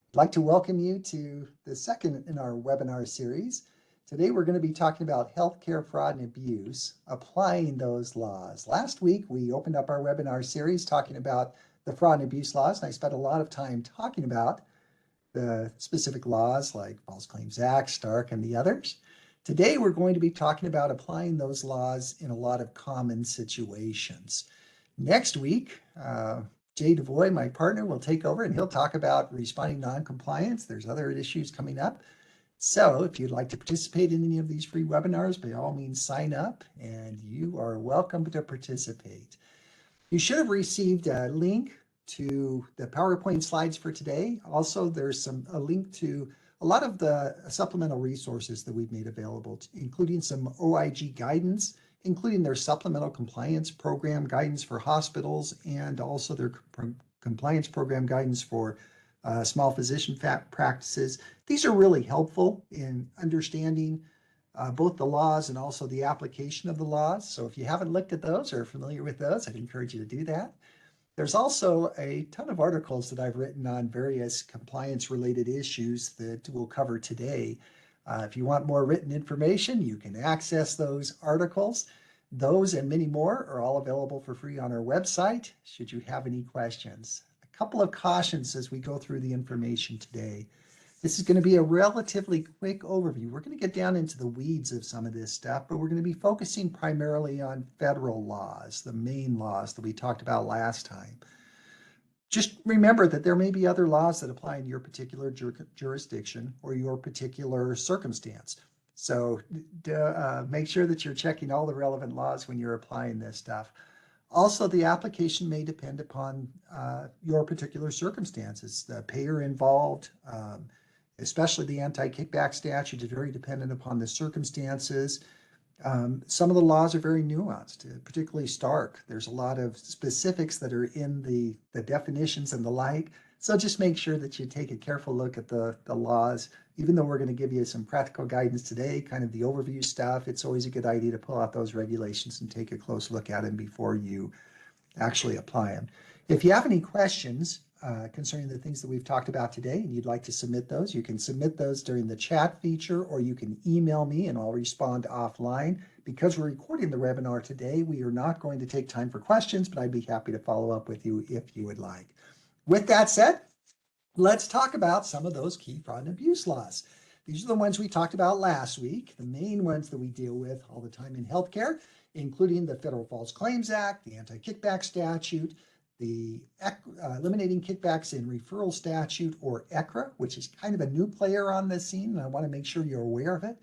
I'd like to welcome you to the second in our webinar series. Today we're going to be talking about healthcare fraud and abuse, applying those laws. Last week we opened up our webinar series talking about the fraud and abuse laws, and I spent a lot of time talking about the specific laws like False Claims Act, Stark, and the others. Today we're going to be talking about applying those laws in a lot of common situations. Next week, Jay DeVoy, my partner, will take over and he'll talk about responding non-compliance. There's other issues coming up. So if you'd like to participate in any of these free webinars, by all means sign up and you are welcome to participate. You should have received a link to the PowerPoint slides for today. Also, there's a link to a lot of the supplemental resources that we've made available, including some OIG guidance, including their supplemental compliance program guidance for hospitals and also their compliance program guidance for small physician practices. These are really helpful in understanding both the laws and also the application of the laws. So if you haven't looked at those or are familiar with those, I'd encourage you to do that. There's also a ton of articles that I've written on various compliance related issues that we'll cover today. If you want more written information, you can access those articles. Those and many more are all available for free on our website, should you have any questions. A couple of cautions as we go through the information today. This is going to be a relatively quick overview. We're going to get down into the weeds of some of this stuff, but we're going to be focusing primarily on federal laws, the main laws that we talked about last time. Just remember that there may be other laws that apply in your particular jurisdiction or your particular circumstance. So make sure that you're checking all the relevant laws when you're applying this stuff. Also, the application may depend upon your particular circumstances, the payer involved, especially the anti-kickback statute is very dependent upon the circumstances. Some of the laws are very nuanced, particularly Stark. There's a lot of specifics that are in the definitions and the like. So just make sure that you take a careful look at the laws. Even though we're going to give you some practical guidance today, kind of the overview stuff, it's always a good idea to pull out those regulations and take a close look at them before you actually apply them. If you have any questions concerning the things that we've talked about today and you'd like to submit those, you can submit those during the chat feature or you can email me and I'll respond offline. Because we're recording the webinar today, we are not going to take time for questions, but I'd be happy to follow up with you if you would like. With that said, let's talk about some of those key fraud and abuse laws. These are the ones we talked about last week, the main ones that we deal with all the time in healthcare, including the Federal False Claims Act, the Anti-Kickback Statute, the Eliminating Kickbacks in Referral Statute, or ECRA, which is kind of a new player on this scene, and I want to make sure you're aware of it.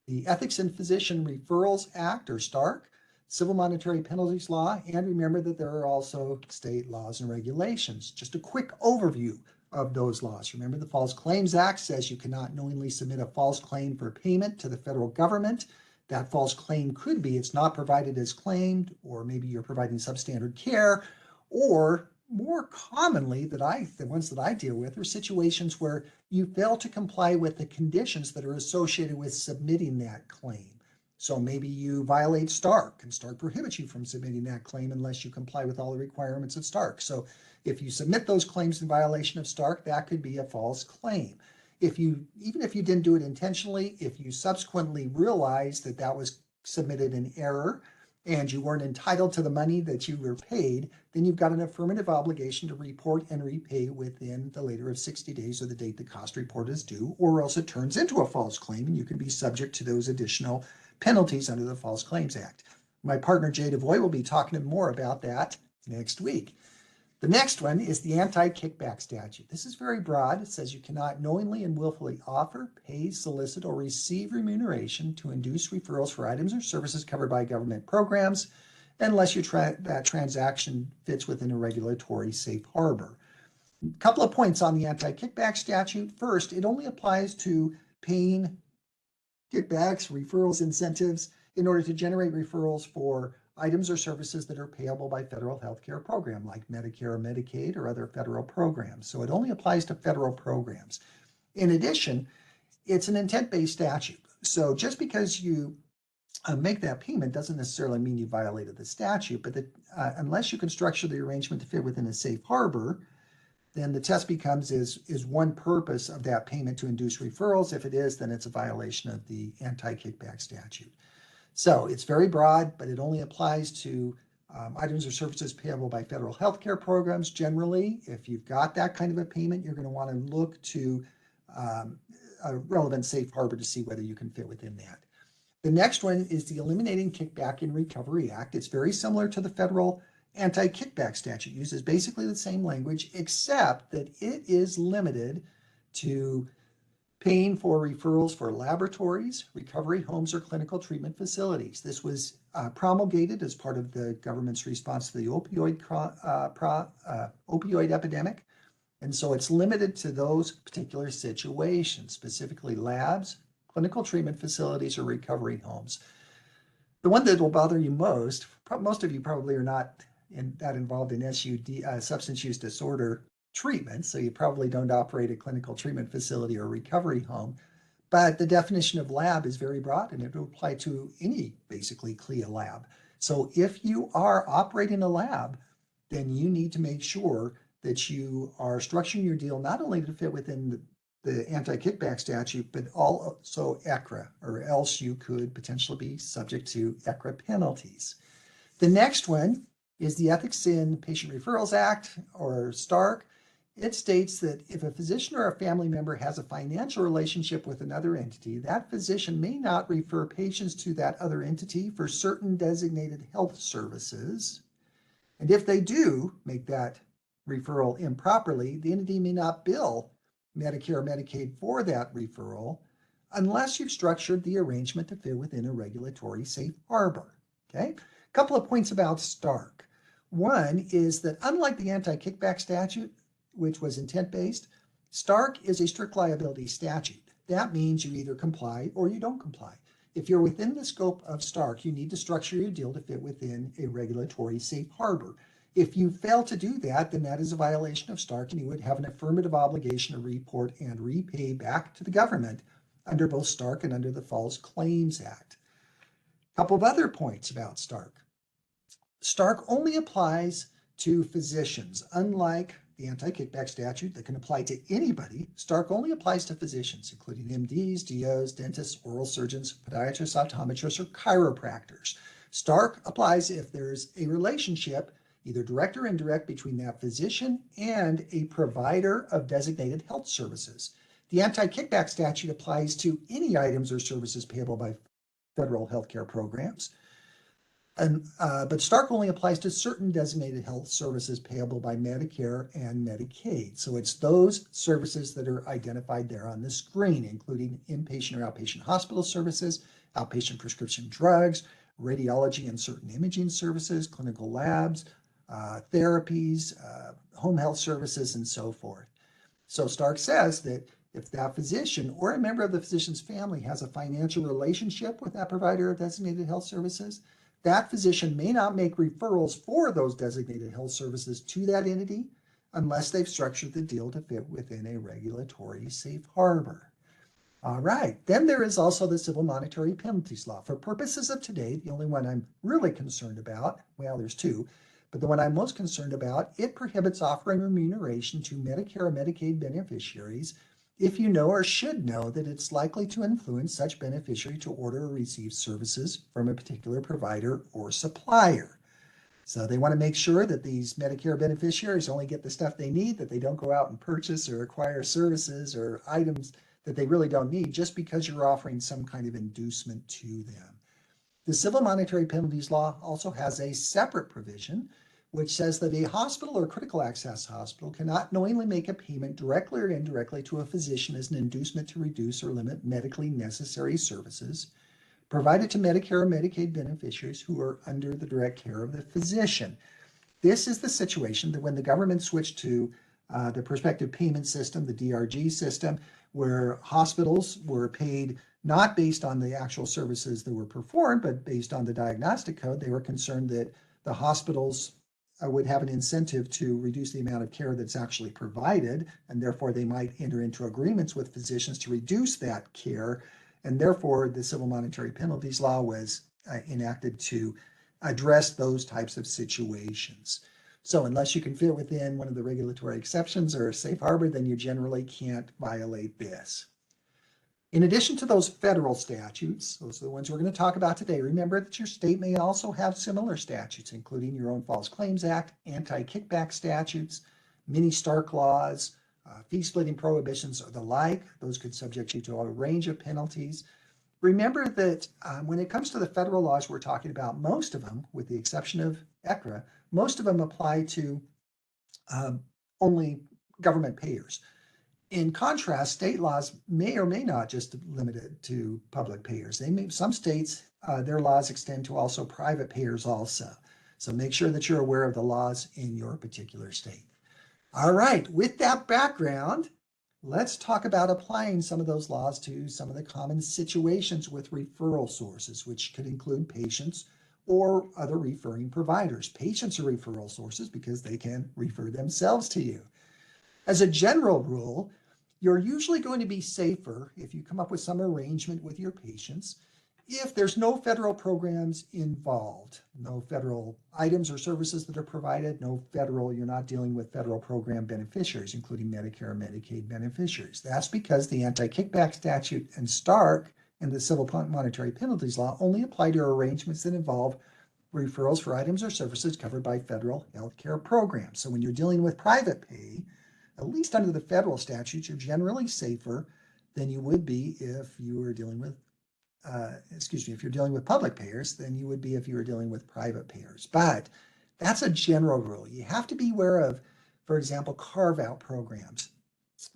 The Ethics in Physician Referrals Act, or STARK, Civil Monetary Penalties Law, and remember that there are also state laws and regulations. Just a quick overview of those laws. Remember, the False Claims Act says you cannot knowingly submit a false claim for payment to the federal government. That false claim could be it's not provided as claimed, or maybe you're providing substandard care, or more commonly, the ones that I deal with are situations where you fail to comply with the conditions that are associated with submitting that claim. So maybe you violate Stark, and Stark prohibits you from submitting that claim unless you comply with all the requirements of Stark. So if you submit those claims in violation of Stark, that could be a false claim. Even if you didn't do it intentionally, if you subsequently realize that that was submitted in error and you weren't entitled to the money that you were paid, then you've got an affirmative obligation to report and repay within the later of 60 days or the date the cost report is due, or else it turns into a false claim and you can be subject to those additional penalties under the False Claims Act. My partner Jay DeVoy will be talking more about that next week. The next one is the Anti-Kickback Statute. This is very broad. It says you cannot knowingly and willfully offer, pay, solicit, or receive remuneration to induce referrals for items or services covered by government programs unless that transaction fits within a regulatory safe harbor. A couple of points on the Anti-Kickback Statute. First, it only applies to paying kickbacks, referrals, incentives in order to generate referrals for items or services that are payable by federal healthcare program like Medicare or Medicaid or other federal programs. So it only applies to federal programs. In addition, it's an intent-based statute. So just because you make that payment doesn't necessarily mean you violated the statute, but unless you can structure the arrangement to fit within a safe harbor, then the test becomes is one purpose of that payment to induce referrals? If it is, then it's a violation of the anti-kickback statute. So it's very broad, but it only applies to items or services payable by federal healthcare programs. Generally, if you've got that kind of a payment, you're going to want to look to a relevant safe harbor to see whether you can fit within that. The next one is the Eliminating Kickback and Recovery Act. It's very similar to the federal anti-kickback statute. It uses basically the same language, except that it is limited to paying for referrals for laboratories, recovery homes, or clinical treatment facilities. This was promulgated as part of the government's response to the opioid epidemic. And so it's limited to those particular situations, specifically labs, clinical treatment facilities, or recovery homes. The one that will bother you most of you probably are not that involved in SUD, substance use disorder treatment, so you probably don't operate a clinical treatment facility or recovery home. But the definition of lab is very broad, and it will apply to any basically CLIA lab. So if you are operating a lab, then you need to make sure that you are structuring your deal not only to fit within the anti-kickback statute, but also ECRA, or else you could potentially be subject to ECRA penalties. The next one is the Ethics in Patient Referrals Act, or STARC. It states that if a physician or a family member has a financial relationship with another entity, that physician may not refer patients to that other entity for certain designated health services. And if they do make that referral improperly, the entity may not bill Medicare or Medicaid for that referral unless you've structured the arrangement to fit within a regulatory safe harbor. Okay? A couple of points about STARC. One is that unlike the anti-kickback statute, which was intent-based, STARC is a strict liability statute. That means you either comply or you don't comply. If you're within the scope of STARC, you need to structure your deal to fit within a regulatory safe harbor. If you fail to do that, then that is a violation of STARC, and you would have an affirmative obligation to report and repay back to the government under both STARC and under the False Claims Act. A couple of other points about STARC. STARC only applies to physicians. Unlike the anti-kickback statute that can apply to anybody, STARC only applies to physicians, including MDs, DOs, dentists, oral surgeons, podiatrists, optometrists, or chiropractors. STARC applies if there's a relationship, either direct or indirect, between that physician and a provider of designated health services. The anti-kickback statute applies to any items or services payable by federal healthcare programs. But STARC only applies to certain designated health services payable by Medicare and Medicaid. So it's those services that are identified there on the screen, including inpatient or outpatient hospital services, outpatient prescription drugs, radiology and certain imaging services, clinical labs, therapies, home health services, and so forth. So STARC says that if that physician or a member of the physician's family has a financial relationship with that provider of designated health services, that physician may not make referrals for those designated health services to that entity unless they've structured the deal to fit within a regulatory safe harbor. All right, then there is also the Civil Monetary Penalties Law. For purposes of today, the only one I'm really concerned about, well, there's two, but the one I'm most concerned about, it prohibits offering remuneration to Medicare or Medicaid beneficiaries if you know or should know that it's likely to influence such beneficiary to order or receive services from a particular provider or supplier. So they want to make sure that these Medicare beneficiaries only get the stuff they need, that they don't go out and purchase or acquire services or items that they really don't need just because you're offering some kind of inducement to them. The Civil Monetary Penalties Law also has a separate provision which says that a hospital or critical access hospital cannot knowingly make a payment directly or indirectly to a physician as an inducement to reduce or limit medically necessary services provided to Medicare or Medicaid beneficiaries who are under the direct care of the physician. This is the situation that when the government switched to the prospective payment system, the DRG system, where hospitals were paid not based on the actual services that were performed, but based on the diagnostic code, they were concerned that the hospitals would have an incentive to reduce the amount of care that's actually provided, and therefore they might enter into agreements with physicians to reduce that care, and therefore the Civil Monetary Penalties Law was enacted to address those types of situations. So unless you can fit within one of the regulatory exceptions or a safe harbor, then you generally can't violate this. In addition to those federal statutes, those are the ones we're going to talk about today, remember that your state may also have similar statutes, including your own False Claims Act, anti-kickback statutes, mini Stark laws, fee splitting prohibitions, or the like. Those could subject you to a range of penalties. Remember that when it comes to the federal laws we're talking about, most of them, with the exception of ECRA, most of them apply to only government payers. In contrast, state laws may or may not just limit it to public payers. Some states, their laws extend to also private payers also. So make sure that you're aware of the laws in your particular state. All right, with that background, let's talk about applying some of those laws to some of the common situations with referral sources, which could include patients or other referring providers. Patients are referral sources because they can refer themselves to you. As a general rule, you're usually going to be safer if you come up with some arrangement with your patients if there's no federal programs involved, no federal items or services that are provided, you're not dealing with federal program beneficiaries, including Medicare and Medicaid beneficiaries. That's because the anti-kickback statute and Stark and the civil monetary penalties law only apply to arrangements that involve referrals for items or services covered by federal healthcare programs. So when you're dealing with private pay, at least under the federal statutes, you're generally safer than you would be if you were dealing with, if you're dealing with public payers, than you would be if you were dealing with private payers. But that's a general rule. You have to be aware of, for example, carve-out programs.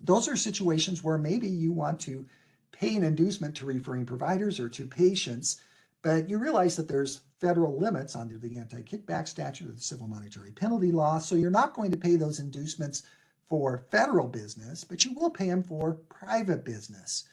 Those are situations where maybe you want to pay an inducement to referring providers or to patients, but you realize that there's federal limits under the anti-kickback statute or the civil monetary penalty law, so you're not going to pay those inducements for federal business, but you will pay them for private business.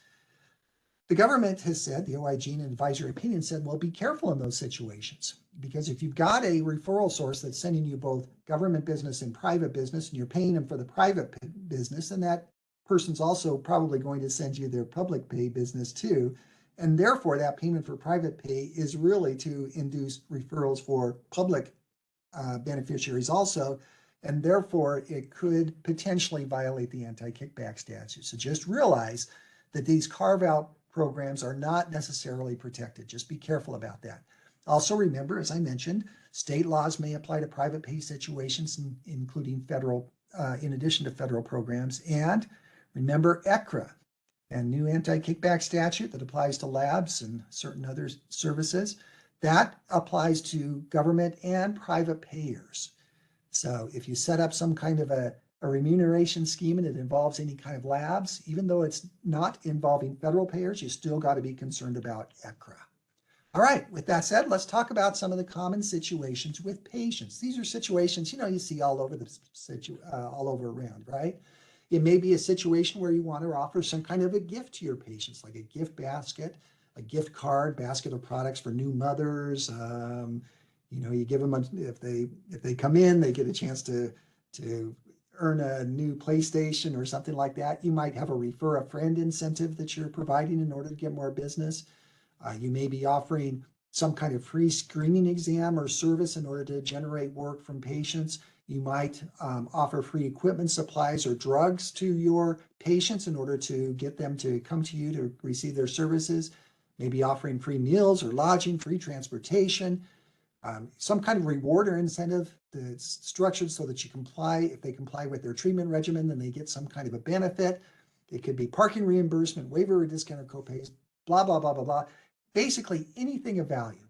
The government has said, the OIG in an advisory opinion said, well, be careful in those situations, because if you've got a referral source that's sending you both government business and private business, and you're paying them for the private business, and that person's also probably going to send you their public pay business too. And therefore, that payment for private pay is really to induce referrals for public beneficiaries also. And therefore, it could potentially violate the anti-kickback statute. So just realize that these carve-out programs are not necessarily protected. Just be careful about that. Also remember, as I mentioned, state laws may apply to private pay situations, including federal, in addition to federal programs. And remember ECRA, a new anti-kickback statute that applies to labs and certain other services. That applies to government and private payers. So if you set up some kind of a remuneration scheme and it involves any kind of labs, even though it's not involving federal payers, you still got to be concerned about ECRA. All right, with that said, let's talk about some of the common situations with patients. These are situations, you see all over all over around, right? It may be a situation where you want to offer some kind of a gift to your patients, like a gift basket, a gift card, basket of products for new mothers. You give them if they come in, they get a chance to earn a new PlayStation or something like that. You might have a refer a friend incentive that you're providing in order to get more business. You may be offering some kind of free screening exam or service in order to generate work from patients. You might offer free equipment, supplies, or drugs to your patients in order to get them to come to you to receive their services. Maybe offering free meals or lodging, free transportation, some kind of reward or incentive that's structured so that you comply. If they comply with their treatment regimen, then they get some kind of a benefit. It could be parking reimbursement, waiver or discount or copays, blah, blah, blah, blah, blah. Basically anything of value.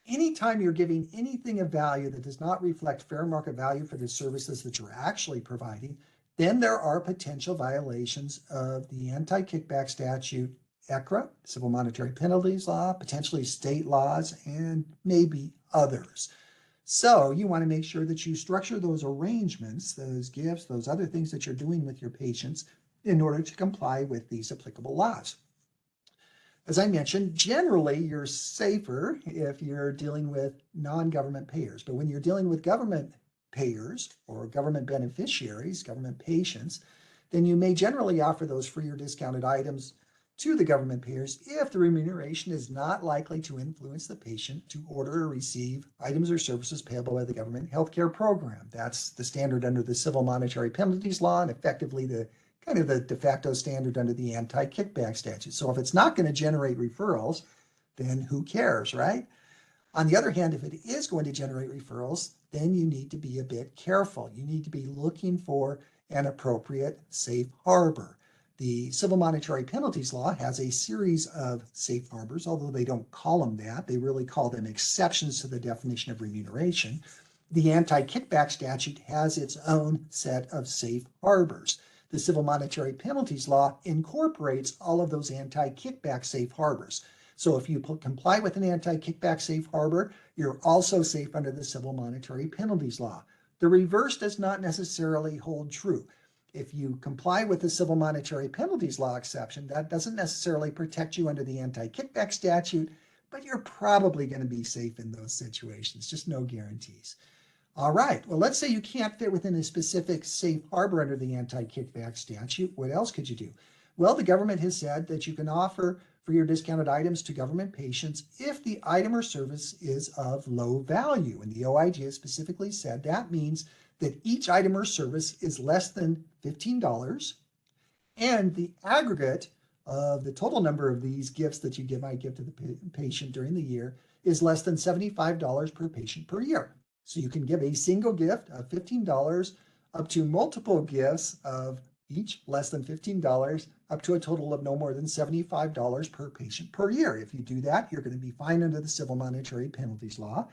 Anytime you're giving anything of value that does not reflect fair market value for the services that you're actually providing, then there are potential violations of the anti-kickback statute, ECRA, civil monetary penalties law, potentially state laws, and maybe others. So you want to make sure that you structure those arrangements, those gifts, those other things that you're doing with your patients in order to comply with these applicable laws. As I mentioned, generally you're safer if you're dealing with non-government payers, but when you're dealing with government payers or government beneficiaries, government patients, then you may generally offer those free or discounted items to the government payers if the remuneration is not likely to influence the patient to order or receive items or services payable by the government healthcare program. That's the standard under the civil monetary penalties law and effectively the kind of the de facto standard under the anti-kickback statute. So if it's not going to generate referrals, then who cares, right? On the other hand, if it is going to generate referrals, then you need to be a bit careful. You need to be looking for an appropriate safe harbor. The civil monetary penalties law has a series of safe harbors, although they don't call them that. They really call them exceptions to the definition of remuneration. The anti-kickback statute has its own set of safe harbors. The civil monetary penalties law incorporates all of those anti-kickback safe harbors. So if you comply with an anti-kickback safe harbor, you're also safe under the civil monetary penalties law. The reverse does not necessarily hold true. If you comply with the civil monetary penalties law exception, that doesn't necessarily protect you under the anti-kickback statute, but you're probably going to be safe in those situations, just no guarantees. All right, well, let's say you can't fit within a specific safe harbor under the anti-kickback statute. What else could you do? Well, the government has said that you can offer free or discounted items to government patients if the item or service is of low value. And the OIG has specifically said that means that each item or service is less than $15 and the aggregate of the total number of these gifts that you might give to the patient during the year is less than $75 per patient per year. So you can give a single gift of $15 up to multiple gifts of each less than $15 up to a total of no more than $75 per patient per year. If you do that, you're going to be fined under the civil monetary penalties law.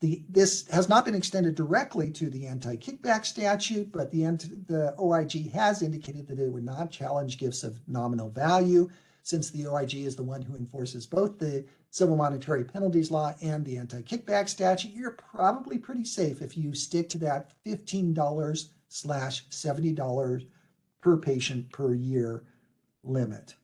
This has not been extended directly to the anti-kickback statute, but the OIG has indicated that it would not challenge gifts of nominal value. Since the OIG is the one who enforces both the civil monetary penalties law and the anti-kickback statute, you're probably pretty safe if you stick to that $15/$70 per patient per year limit.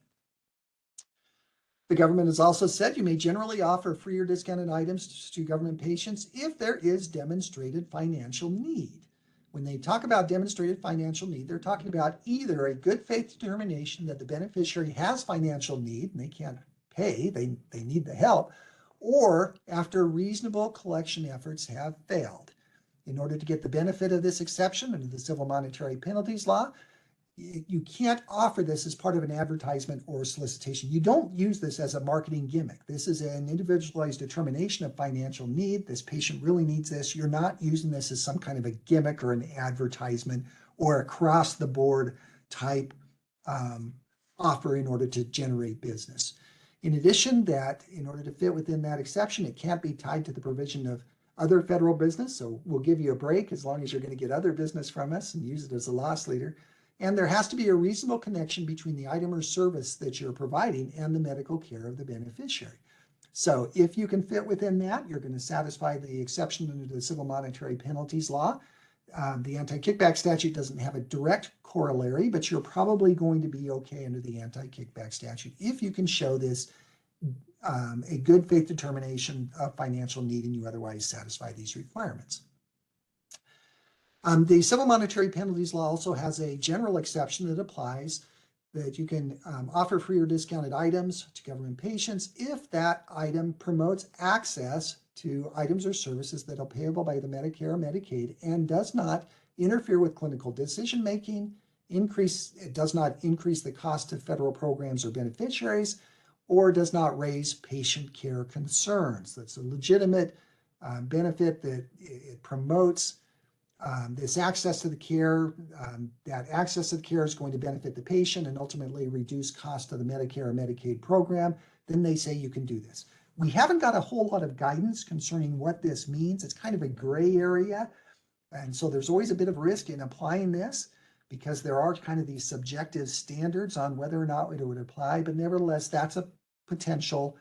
The government has also said you may generally offer free or discounted items to government patients if there is demonstrated financial need. When they talk about demonstrated financial need, they're talking about either a good faith determination that the beneficiary has financial need and they can't pay, they need the help, or after reasonable collection efforts have failed. In order to get the benefit of this exception under the civil monetary penalties law, you can't offer this as part of an advertisement or solicitation. You don't use this as a marketing gimmick. This is an individualized determination of financial need. This patient really needs this. You're not using this as some kind of a gimmick or an advertisement or across the board type offer in order to generate business. In addition, that in order to fit within that exception, it can't be tied to the provision of other federal business. So we'll give you a break as long as you're going to get other business from us and use it as a loss leader. And there has to be a reasonable connection between the item or service that you're providing and the medical care of the beneficiary. So if you can fit within that, you're going to satisfy the exception under the civil monetary penalties law. The anti-kickback statute doesn't have a direct corollary, but you're probably going to be okay under the anti-kickback statute if you can show this a good faith determination of financial need and you otherwise satisfy these requirements. The civil monetary penalties law also has a general exception that applies that you can offer free or discounted items to government patients if that item promotes access to items or services that are payable by the Medicare or Medicaid and does not interfere with clinical decision making, it does not increase the cost of federal programs or beneficiaries, or does not raise patient care concerns. That's a legitimate benefit that it promotes this access to the care. That access to the care is going to benefit the patient and ultimately reduce cost of the Medicare or Medicaid program. Then they say you can do this. We haven't got a whole lot of guidance concerning what this means. It's kind of a gray area. And so there's always a bit of risk in applying this because there are kind of these subjective standards on whether or not it would apply. But nevertheless, that's a potential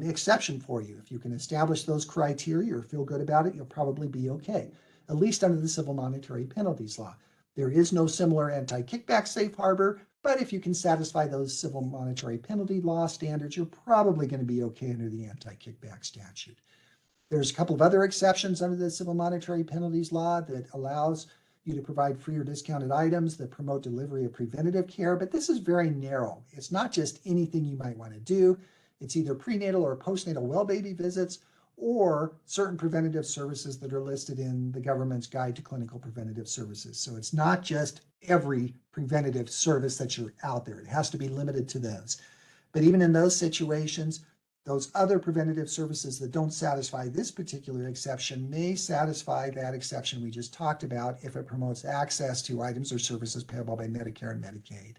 exception for you. If you can establish those criteria or feel good about it, you'll probably be okay, at least under the civil monetary penalties law. There is no similar anti-kickback safe harbor, but if you can satisfy those civil monetary penalty law standards, you're probably going to be okay under the anti-kickback statute. There's a couple of other exceptions under the civil monetary penalties law that allows you to provide free or discounted items that promote delivery of preventative care, but this is very narrow. It's not just anything you might want to do. It's either prenatal or postnatal well baby visits or certain preventative services that are listed in the government's Guide to Clinical Preventative Services. So it's not just every preventative service that you're out there. It has to be limited to those. But even in those situations, those other preventative services that don't satisfy this particular exception may satisfy that exception we just talked about if it promotes access to items or services payable by Medicare and Medicaid.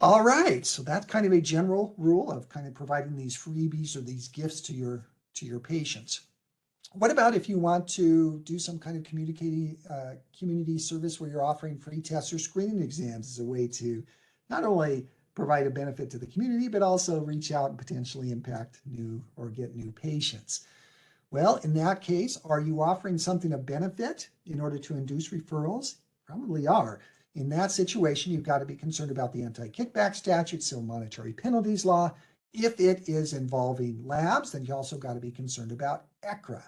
All right, so that's kind of a general rule of kind of providing these freebies or these gifts to your patients. What about if you want to do some kind of community service where you're offering free tests or screening exams as a way to not only provide a benefit to the community, but also reach out and potentially impact new or get new patients? Well, in that case, are you offering something of benefit in order to induce referrals? Probably are. In that situation, you've got to be concerned about the anti-kickback statute, civil monetary penalties law. If it is involving labs, then you also got to be concerned about ECRA.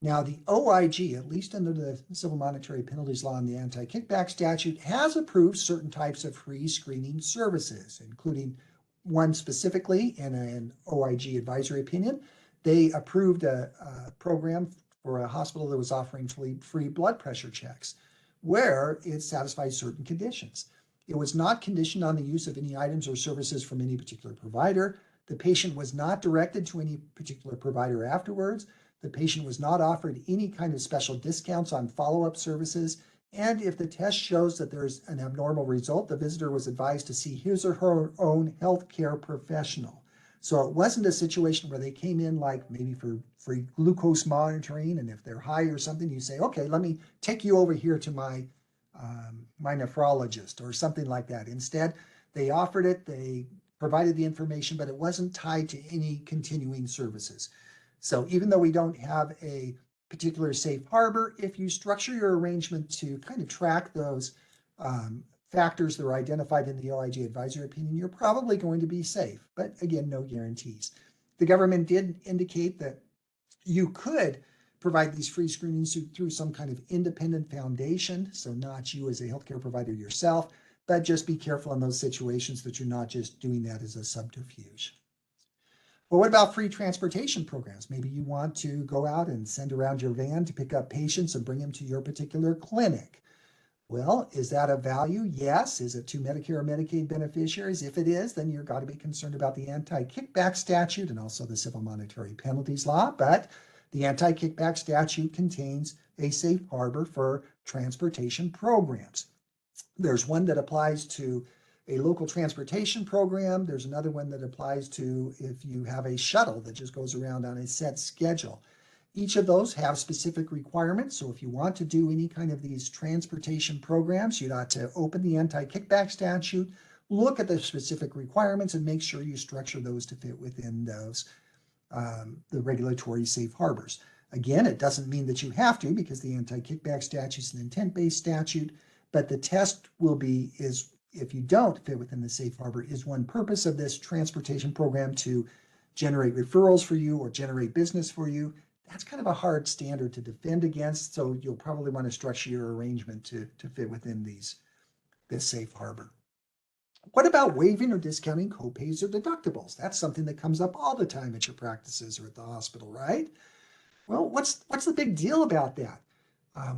Now, the OIG, at least under the civil monetary penalties law and the anti-kickback statute, has approved certain types of free screening services, including one specifically in an OIG advisory opinion. They approved a program for a hospital that was offering free blood pressure checks, where it satisfies certain conditions. It was not conditioned on the use of any items or services from any particular provider. The patient was not directed to any particular provider afterwards. The patient was not offered any kind of special discounts on follow-up services. And if the test shows that there's an abnormal result, the visitor was advised to see his or her own healthcare professional. So it wasn't a situation where they came in like maybe for free glucose monitoring, and if they're high or something, you say, okay, let me take you over here to my nephrologist or something like that. Instead, they offered it, they provided the information, but it wasn't tied to any continuing services. So even though we don't have a particular safe harbor, if you structure your arrangement to kind of track those factors that are identified in the OIG advisory opinion, you're probably going to be safe. But again, no guarantees. The government did indicate that you could provide these free screenings through some kind of independent foundation, so not you as a healthcare provider yourself, but just be careful in those situations that you're not just doing that as a subterfuge. Well, what about free transportation programs? Maybe you want to go out and send around your van to pick up patients and bring them to your particular clinic. Well, is that of value? Yes. Is it to Medicare or Medicaid beneficiaries? If it is, then you've got to be concerned about the anti-kickback statute and also the civil monetary penalties law. But the anti-kickback statute contains a safe harbor for transportation programs. There's one that applies to a local transportation program. There's another one that applies to if you have a shuttle that just goes around on a set schedule. Each of those have specific requirements. So if you want to do any kind of these transportation programs, you'd ought to open the anti-kickback statute, look at the specific requirements, and make sure you structure those to fit within those the regulatory safe harbors. Again, it doesn't mean that you have to, because the anti-kickback statute is an intent-based statute, but the test will be is if you don't fit within the safe harbor, is one purpose of this transportation program to generate referrals for you or generate business for you? That's kind of a hard standard to defend against, so you'll probably want to structure your arrangement to fit within this safe harbor. What about waiving or discounting copays or deductibles? That's something that comes up all the time at your practices or at the hospital, right? Well, what's the big deal about that?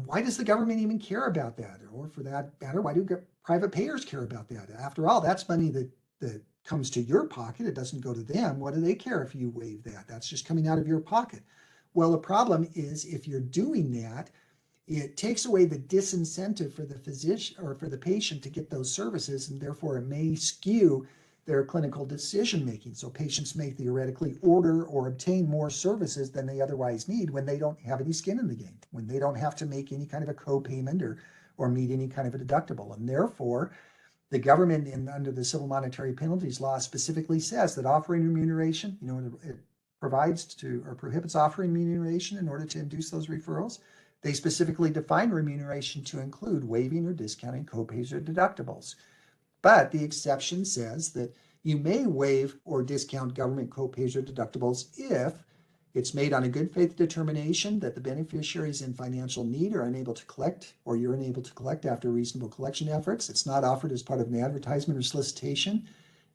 Why does the government even care about that? Or for that matter, why do private payers care about that? After all, that's money that comes to your pocket. It doesn't go to them. What do they care if you waive that? That's just coming out of your pocket. Well, the problem is if you're doing that, it takes away the disincentive for the physician or for the patient to get those services, and therefore it may skew their clinical decision making. So patients may theoretically order or obtain more services than they otherwise need when they don't have any skin in the game, when they don't have to make any kind of a co-payment or meet any kind of a deductible. And therefore, the government under the civil monetary penalties law specifically says that offering remuneration, it provides to or prohibits offering remuneration in order to induce those referrals. They specifically define remuneration to include waiving or discounting copays or deductibles. But the exception says that you may waive or discount government copays or deductibles if It's made on a good faith determination that the beneficiary is in financial need or unable to collect, or you're unable to collect after reasonable collection efforts. It's not offered as part of an advertisement or solicitation,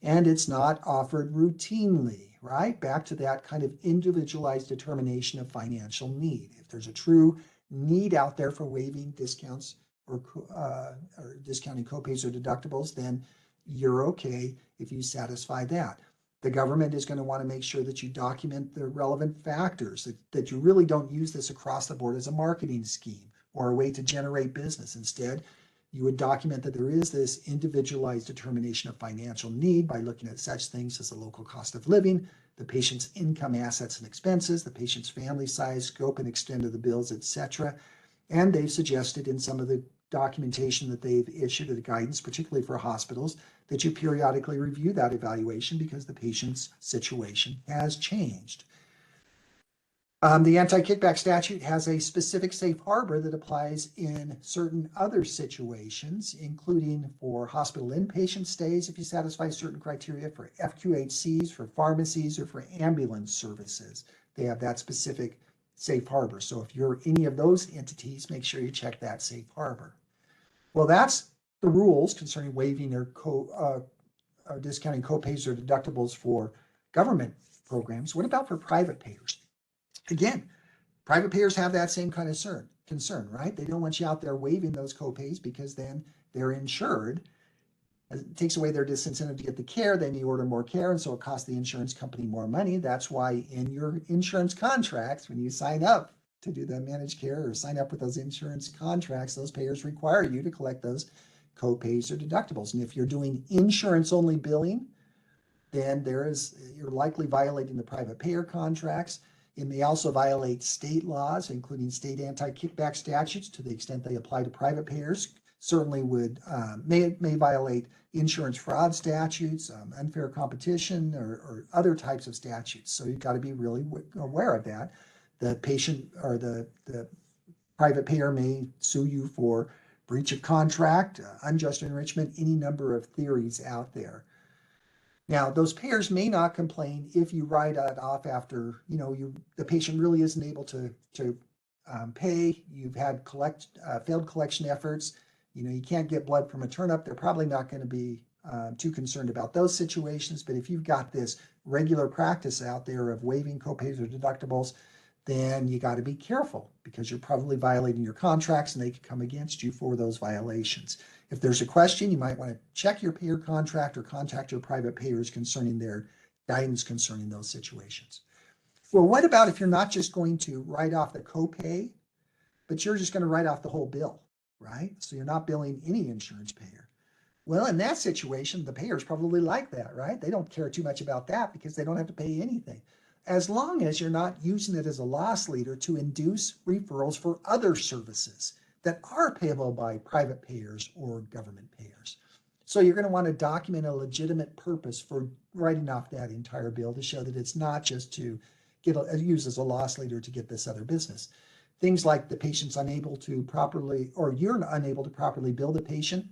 and it's not offered routinely, right? Back to that kind of individualized determination of financial need. If there's a true need out there for waiving discounts or discounting copays or deductibles, then you're okay if you satisfy that. The government is going to want to make sure that you document the relevant factors, that you really don't use this across the board as a marketing scheme or a way to generate business. Instead, you would document that there is this individualized determination of financial need by looking at such things as the local cost of living, the patient's income, assets, and expenses, the patient's family size, scope, and extent of the bills, etc. And they've suggested in some of the documentation that they've issued, the guidance, particularly for hospitals, that you periodically review that evaluation because the patient's situation has changed. The anti-kickback statute has a specific safe harbor that applies in certain other situations, including for hospital inpatient stays if you satisfy certain criteria, for FQHCs, for pharmacies, or for ambulance services. They have that specific safe harbor. So if you're any of those entities, make sure you check that safe harbor. Well, that's the rules concerning waiving or discounting copays or deductibles for government programs. What about for private payers? Again, private payers have that same kind of concern, right? They don't want you out there waiving those copays because then they're insured. It takes away their disincentive to get the care. They may order more care, and so it costs the insurance company more money. That's why in your insurance contracts, when you sign up to do the managed care or sign up with those insurance contracts, those payers require you to collect those copays or deductibles. And if you're doing insurance-only billing, then you're likely violating the private payer contracts. It may also violate state laws, including state anti-kickback statutes to the extent they apply to private payers. Certainly may violate insurance fraud statutes, unfair competition, or other types of statutes. So you've got to be really aware of that. The patient or the private payer may sue you for breach of contract, unjust enrichment, any number of theories out there. Now, those payers may not complain if you write it off after the patient really isn't able to pay. You've had failed collection efforts. You can't get blood from a turnip. They're probably not going to be too concerned about those situations. But if you've got this regular practice out there of waiving copays or deductibles, then you got to be careful because you're probably violating your contracts and they could come against you for those violations. If there's a question, you might want to check your payer contract or contact your private payers concerning their guidance concerning those situations. Well, what about if you're not just going to write off the copay, but you're just going to write off the whole bill, right? So you're not billing any insurance payer. Well, in that situation, the payers probably like that, right? They don't care too much about that because they don't have to pay anything, as long as you're not using it as a loss leader to induce referrals for other services that are payable by private payers or government payers. So you're going to want to document a legitimate purpose for writing off that entire bill to show that it's not just to get used as a loss leader to get this other business. Things like the patient's unable to properly, or you're unable to properly bill the patient.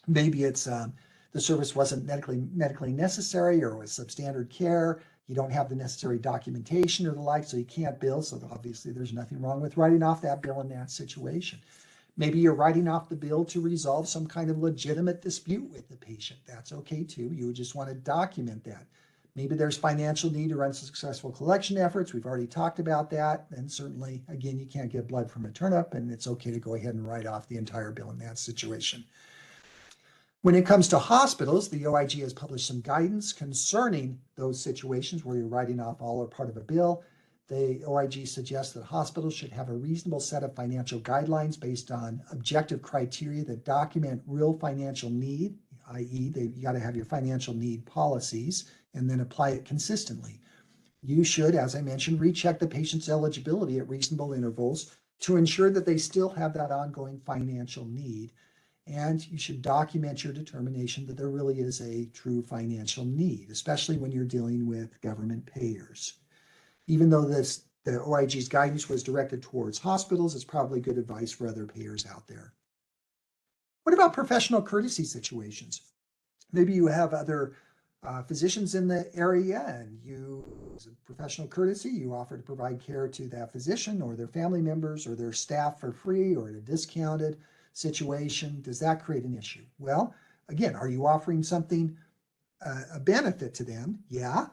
Maybe it's the service wasn't medically necessary or was substandard care. You don't have the necessary documentation or the like, so you can't bill. So obviously there's nothing wrong with writing off that bill in that situation. Maybe you're writing off the bill to resolve some kind of legitimate dispute with the patient. That's okay too. You would just want to document that. Maybe there's financial need or unsuccessful collection efforts. We've already talked about that. And certainly, again, you can't get blood from a turnip, and it's okay to go ahead and write off the entire bill in that situation. When it comes to hospitals, the OIG has published some guidance concerning those situations where you're writing off all or part of a bill. The OIG suggests that hospitals should have a reasonable set of financial guidelines based on objective criteria that document real financial need, i.e., you got to have your financial need policies and then apply it consistently. You should, as I mentioned, recheck the patient's eligibility at reasonable intervals to ensure that they still have that ongoing financial need. And you should document your determination that there really is a true financial need, especially when you're dealing with government payers. Even though the OIG's guidance was directed towards hospitals, it's probably good advice for other payers out there. What about professional courtesy situations? Maybe you have other physicians in the area, and you, as a professional courtesy, you offer to provide care to that physician or their family members or their staff for free or at a discounted situation. Does that create an issue? Well, again, are you offering something, a benefit to them? Yeah.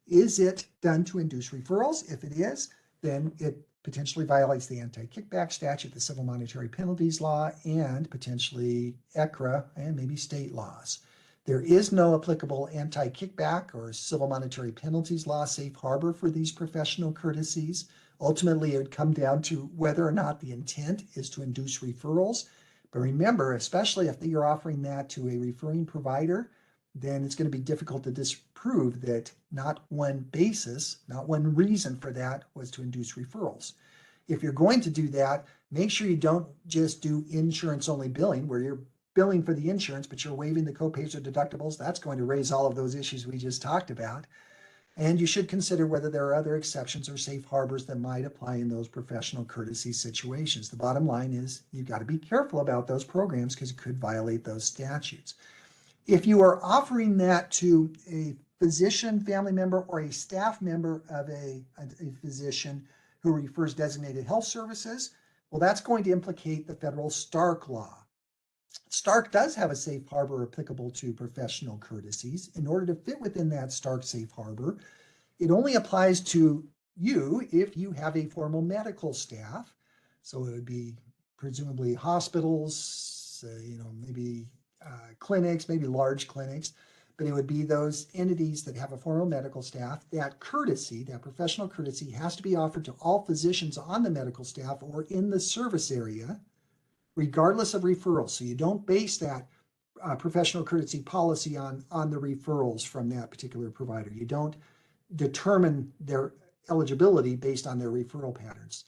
Is it done to induce referrals? If it is, then it potentially violates the anti-kickback statute, the civil monetary penalties law, and potentially ECRA and maybe state laws. There is no applicable anti-kickback or civil monetary penalties law safe harbor for these professional courtesies. Ultimately, it would come down to whether or not the intent is to induce referrals. But remember, especially if you're offering that to a referring provider, then it's going to be difficult to disprove that not one basis, not one reason for that was to induce referrals. If you're going to do that, make sure you don't just do insurance-only billing where you're billing for the insurance, but you're waiving the copays or deductibles. That's going to raise all of those issues we just talked about. And you should consider whether there are other exceptions or safe harbors that might apply in those professional courtesy situations. The bottom line is you've got to be careful about those programs because it could violate those statutes. If you are offering that to a physician, family member, or a staff member of a physician who refers designated health services, well, that's going to implicate the federal Stark law. Stark does have a safe harbor applicable to professional courtesies. In order to fit within that Stark safe harbor, it only applies to you if you have a formal medical staff. So it would be presumably hospitals, maybe clinics, maybe large clinics, but it would be those entities that have a formal medical staff. That courtesy, that professional courtesy, has to be offered to all physicians on the medical staff or in the service area, regardless of referrals. So you don't base that professional courtesy policy on the referrals from that particular provider. You don't determine their eligibility based on their referral patterns.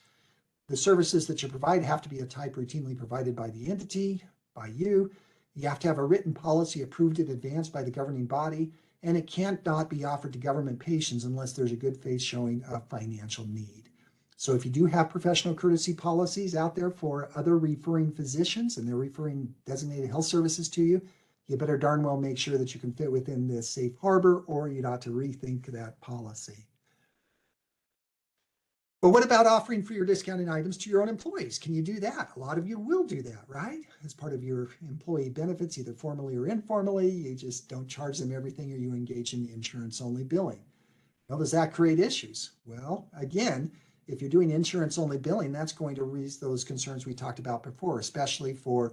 The services that you provide have to be a type routinely provided by the entity, by you. You have to have a written policy approved in advance by the governing body, and it can't not be offered to government patients unless there's a good faith showing of financial need. So if you do have professional courtesy policies out there for other referring physicians and they're referring designated health services to you, you better darn well make sure that you can fit within this safe harbor, or you'd ought to rethink that policy. But what about offering for your discounted items to your own employees? Can you do that? A lot of you will do that, right? As part of your employee benefits, either formally or informally. You just don't charge them everything, or you engage in insurance-only billing. Well, does that create issues? Well, again, if you're doing insurance-only billing, that's going to raise those concerns we talked about before, especially for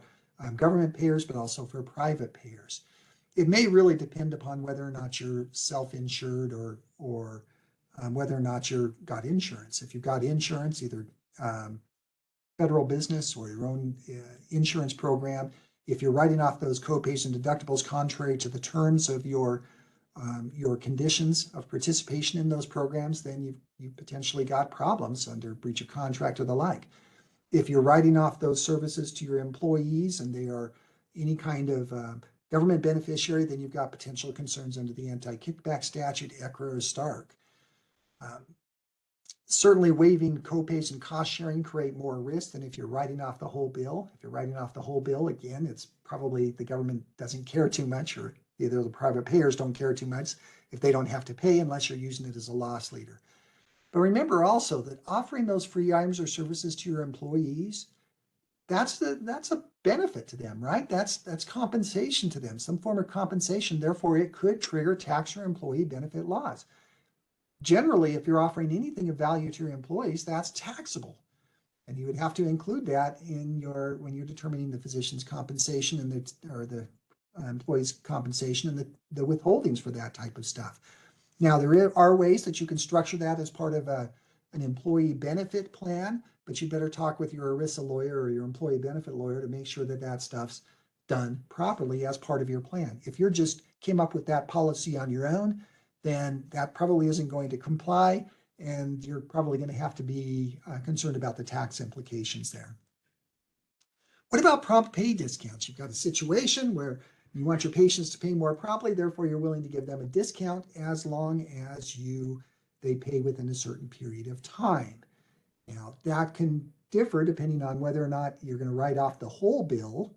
government payers, but also for private payers. It may really depend upon whether or not you're self-insured or whether or not you've got insurance. If you've got insurance, either federal business or your own insurance program, if you're writing off those copays and deductibles contrary to the terms of your conditions of participation in those programs, then you've potentially got problems under breach of contract or the like. If you're writing off those services to your employees and they are any kind of government beneficiary, then you've got potential concerns under the anti-kickback statute, ECRA or Stark. Certainly waiving copays and cost sharing create more risk than if you're writing off the whole bill. If you're writing off the whole bill, again, it's probably the government doesn't care too much, or either the private payers don't care too much if they don't have to pay unless you're using it as a loss leader. But remember also that offering those free items or services to your employees, that's a benefit to them, right? That's compensation to them, some form of compensation. Therefore, it could trigger tax or employee benefit laws. Generally, if you're offering anything of value to your employees, that's taxable. And you would have to include that in when you're determining the physician's compensation and the employee's compensation and the withholdings for that type of stuff. Now, there are ways that you can structure that as part of an employee benefit plan, but you better talk with your ERISA lawyer or your employee benefit lawyer to make sure that that stuff's done properly as part of your plan. If you're just came up with that policy on your own, then that probably isn't going to comply, and you're probably going to have to be concerned about the tax implications there. What about prompt pay discounts? You've got a situation where you want your patients to pay more promptly, therefore you're willing to give them a discount as long as they pay within a certain period of time. Now, that can differ depending on whether or not you're going to write off the whole bill,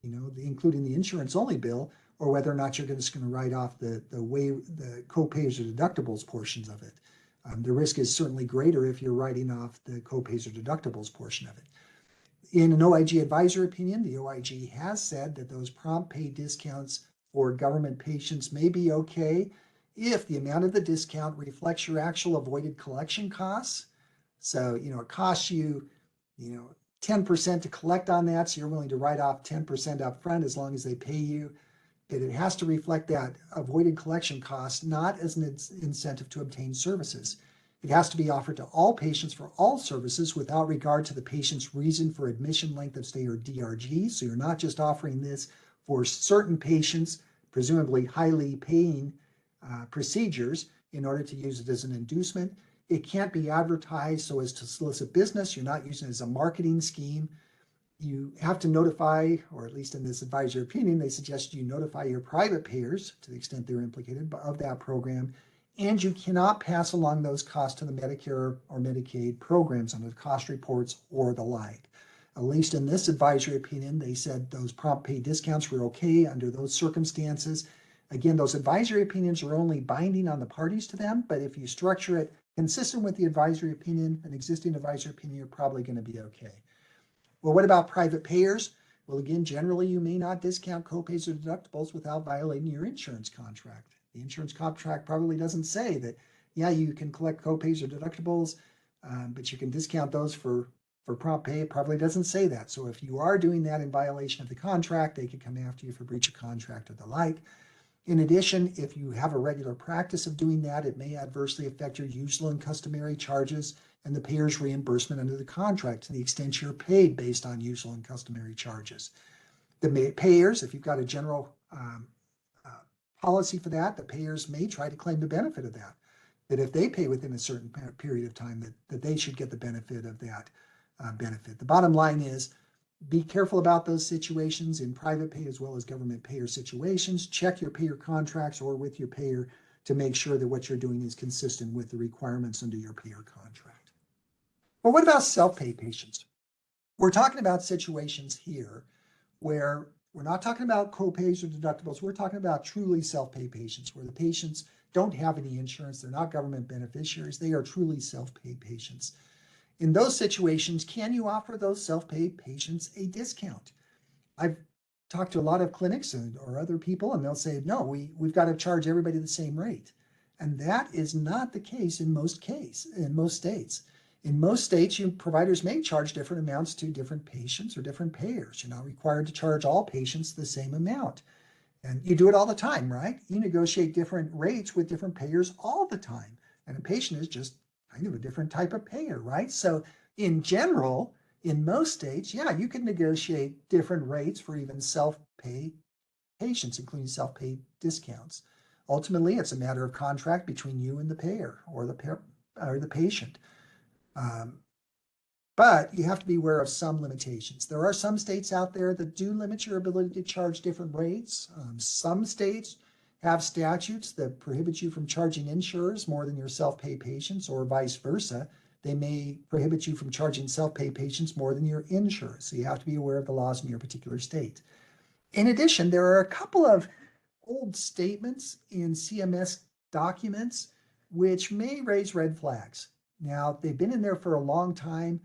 including the insurance-only bill, or whether or not you're just going to write off the co-pays or deductibles portions of it. The risk is certainly greater if you're writing off the co-pays or deductibles portion of it. In an OIG advisor opinion, the OIG has said that those prompt pay discounts for government patients may be okay if the amount of the discount reflects your actual avoided collection costs. So, it costs you, 10% to collect on that, so you're willing to write off 10% up front as long as they pay you. But it has to reflect that avoided collection cost, not as an incentive to obtain services. It has to be offered to all patients for all services without regard to the patient's reason for admission, length of stay, or DRG. So you're not just offering this for certain patients, presumably highly paying procedures, in order to use it as an inducement. It can't be advertised so as to solicit business. You're not using it as a marketing scheme. You have to notify, or at least in this advisory opinion, they suggest you notify your private payers to the extent they're implicated of that program. And you cannot pass along those costs to the Medicare or Medicaid programs under the cost reports or the like. At least in this advisory opinion, they said those prompt pay discounts were okay under those circumstances. Again, those advisory opinions are only binding on the parties to them, but if you structure it consistent with the advisory opinion, an existing advisory opinion, you're probably going to be okay. Well, what about private payers? Well, again, generally you may not discount copays or deductibles without violating your insurance contract. The insurance contract probably doesn't say that, yeah, you can collect copays or deductibles, but you can discount those for prompt pay. It probably doesn't say that. So if you are doing that in violation of the contract, they could come after you for breach of contract or the like. In addition, if you have a regular practice of doing that, it may adversely affect your usual and customary charges and the payer's reimbursement under the contract to the extent you're paid based on usual and customary charges. The payers, if you've got a general policy for that, the payers may try to claim the benefit of that. That if they pay within a certain period of time, that they should get the benefit of that benefit. The bottom line is, be careful about those situations in private pay as well as government payer situations. Check your payer contracts or with your payer to make sure that what you're doing is consistent with the requirements under your payer contract. But what about self-pay patients? We're talking about situations here where we're not talking about co-pays or deductibles. We're talking about truly self-pay patients where the patients don't have any insurance. They're not government beneficiaries. They are truly self-pay patients. In those situations, can you offer those self-pay patients a discount? I've talked to a lot of clinics or other people, and they'll say, no, we've got to charge everybody the same rate. And that is not the case in most states. In most states, providers may charge different amounts to different patients or different payers. You're not required to charge all patients the same amount. And you do it all the time, right? You negotiate different rates with different payers all the time. And a patient is just kind of a different type of payer, right? So in general, in most states, yeah, you can negotiate different rates for even self-pay patients, including self-pay discounts. Ultimately, it's a matter of contract between you and the payer or the patient. But you have to be aware of some limitations. There are some states out there that do limit your ability to charge different rates. Some states have statutes that prohibit you from charging insurers more than your self-pay patients, or vice versa. They may prohibit you from charging self-pay patients more than your insurers. So you have to be aware of the laws in your particular state. In addition, there are a couple of old statements in CMS documents which may raise red flags. Now, they've been in there for a long time.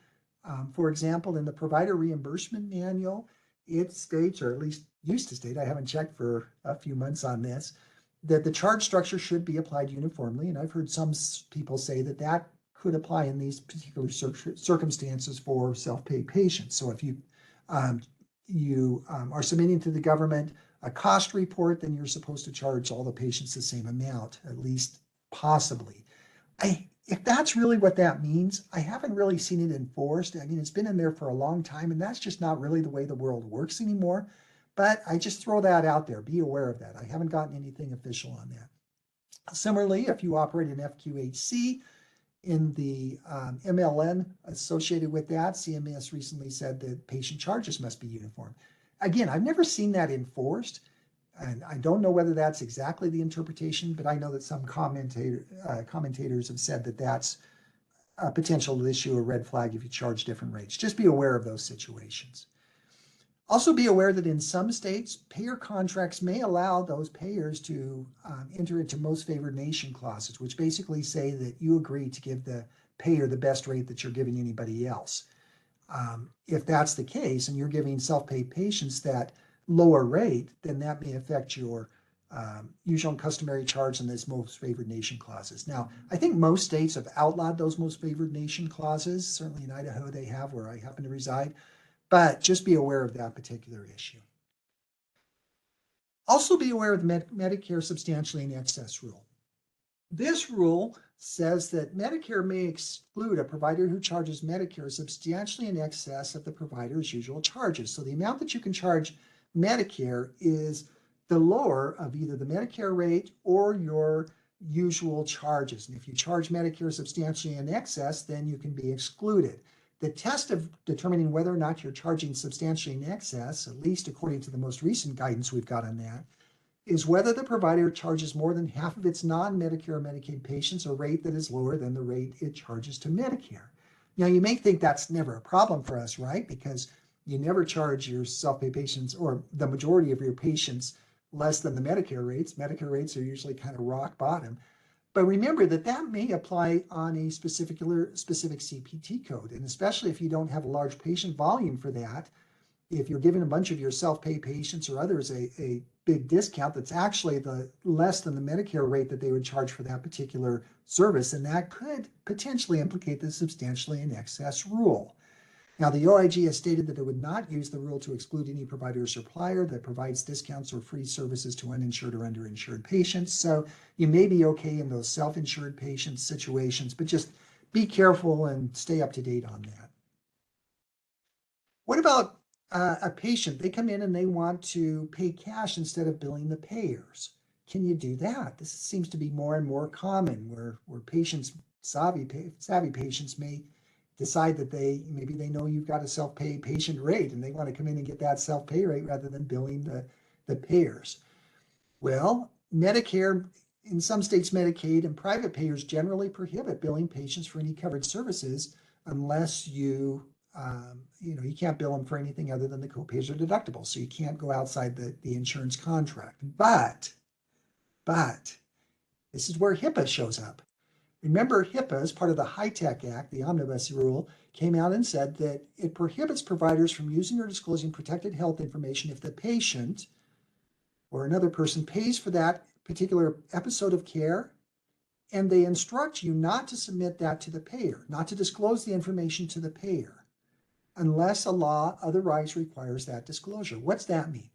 For example, in the provider reimbursement manual, it states, or at least used to state, I haven't checked for a few months on this, that the charge structure should be applied uniformly. And I've heard some people say that that could apply in these particular circumstances for self-pay patients. So if you are submitting to the government a cost report, then you're supposed to charge all the patients the same amount, at least possibly. If that's really what that means, I haven't really seen it enforced. I mean, it's been in there for a long time, and that's just not really the way the world works anymore. But I just throw that out there. Be aware of that. I haven't gotten anything official on that. Similarly, if you operate an FQHC, in the MLN associated with that, CMS recently said that patient charges must be uniform. Again, I've never seen that enforced. And I don't know whether that's exactly the interpretation, but I know that some commentators have said that that's a potential issue, a red flag if you charge different rates. Just be aware of those situations. Also be aware that in some states, payer contracts may allow those payers to enter into most favored nation clauses, which basically say that you agree to give the payer the best rate that you're giving anybody else. If that's the case and you're giving self-pay patients that lower rate, then that may affect your usual and customary charge in this most favored nation clauses. Now, I think most states have outlawed those most favored nation clauses. Certainly in Idaho they have, where I happen to reside. But just be aware of that particular issue. Also be aware of the Medicare substantially in excess rule. This rule says that Medicare may exclude a provider who charges Medicare substantially in excess of the provider's usual charges. So the amount that you can charge Medicare is the lower of either the Medicare rate or your usual charges. And if you charge Medicare substantially in excess, then you can be excluded. The test of determining whether or not you're charging substantially in excess, at least according to the most recent guidance we've got on that, is whether the provider charges more than half of its non-Medicare or Medicaid patients a rate that is lower than the rate it charges to Medicare. Now, you may think that's never a problem for us, right? Because you never charge your self-pay patients or the majority of your patients less than the Medicare rates. Medicare rates are usually kind of rock bottom. But remember that that may apply on a specific CPT code, and especially if you don't have a large patient volume for that, if you're giving a bunch of your self-pay patients or others a big discount that's actually the less than the Medicare rate that they would charge for that particular service, and that could potentially implicate the substantially in excess rule. Now, the OIG has stated that it would not use the rule to exclude any provider or supplier that provides discounts or free services to uninsured or underinsured patients. So you may be okay in those self-insured patient situations, but just be careful and stay up to date on that. What about a patient? They come in and they want to pay cash instead of billing the payers. Can you do that? This seems to be more and more common where patients, savvy patients may decide that maybe they know you've got a self-pay patient rate and they want to come in and get that self-pay rate rather than billing the payers. Well, Medicare, in some states, Medicaid and private payers generally prohibit billing patients for any covered services unless you can't bill them for anything other than the copays or deductibles. So you can't go outside the insurance contract. But this is where HIPAA shows up. Remember, HIPAA, as part of the HITECH Act, the omnibus rule, came out and said that it prohibits providers from using or disclosing protected health information if the patient or another person pays for that particular episode of care, and they instruct you not to submit that to the payer, not to disclose the information to the payer, unless a law otherwise requires that disclosure. What's that mean?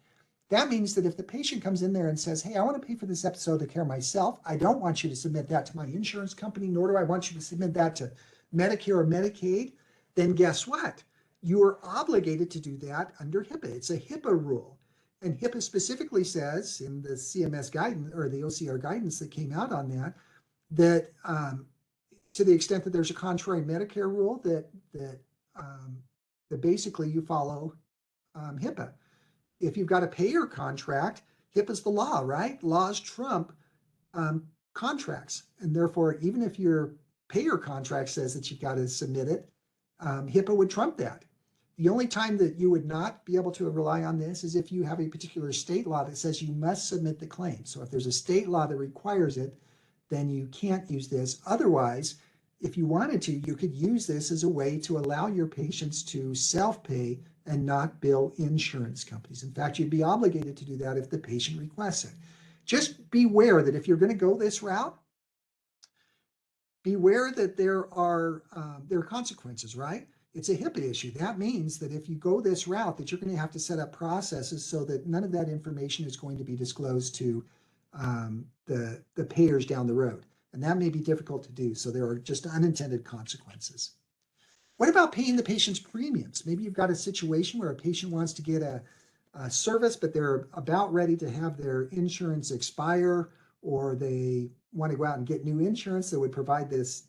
That means that if the patient comes in there and says, hey, I want to pay for this episode of care myself, I don't want you to submit that to my insurance company, nor do I want you to submit that to Medicare or Medicaid, then guess what? You are obligated to do that under HIPAA. It's a HIPAA rule. And HIPAA specifically says in the CMS guidance or the OCR guidance that came out on that to the extent that there's a contrary Medicare rule, that basically you follow HIPAA. If you've got a payer contract, HIPAA's the law, right? Laws trump contracts. And therefore, even if your payer contract says that you've got to submit it, HIPAA would trump that. The only time that you would not be able to rely on this is if you have a particular state law that says you must submit the claim. So if there's a state law that requires it, then you can't use this. Otherwise, if you wanted to, you could use this as a way to allow your patients to self-pay and not bill insurance companies. In fact, you'd be obligated to do that if the patient requests it. Just beware that if you're going to go this route, beware that there are consequences, right? It's a HIPAA issue. That means that if you go this route, that you're going to have to set up processes so that none of that information is going to be disclosed to the payers down the road. And that may be difficult to do. So there are just unintended consequences. What about paying the patient's premiums? Maybe you've got a situation where a patient wants to get a service, but they're about ready to have their insurance expire, or they want to go out and get new insurance that would provide this,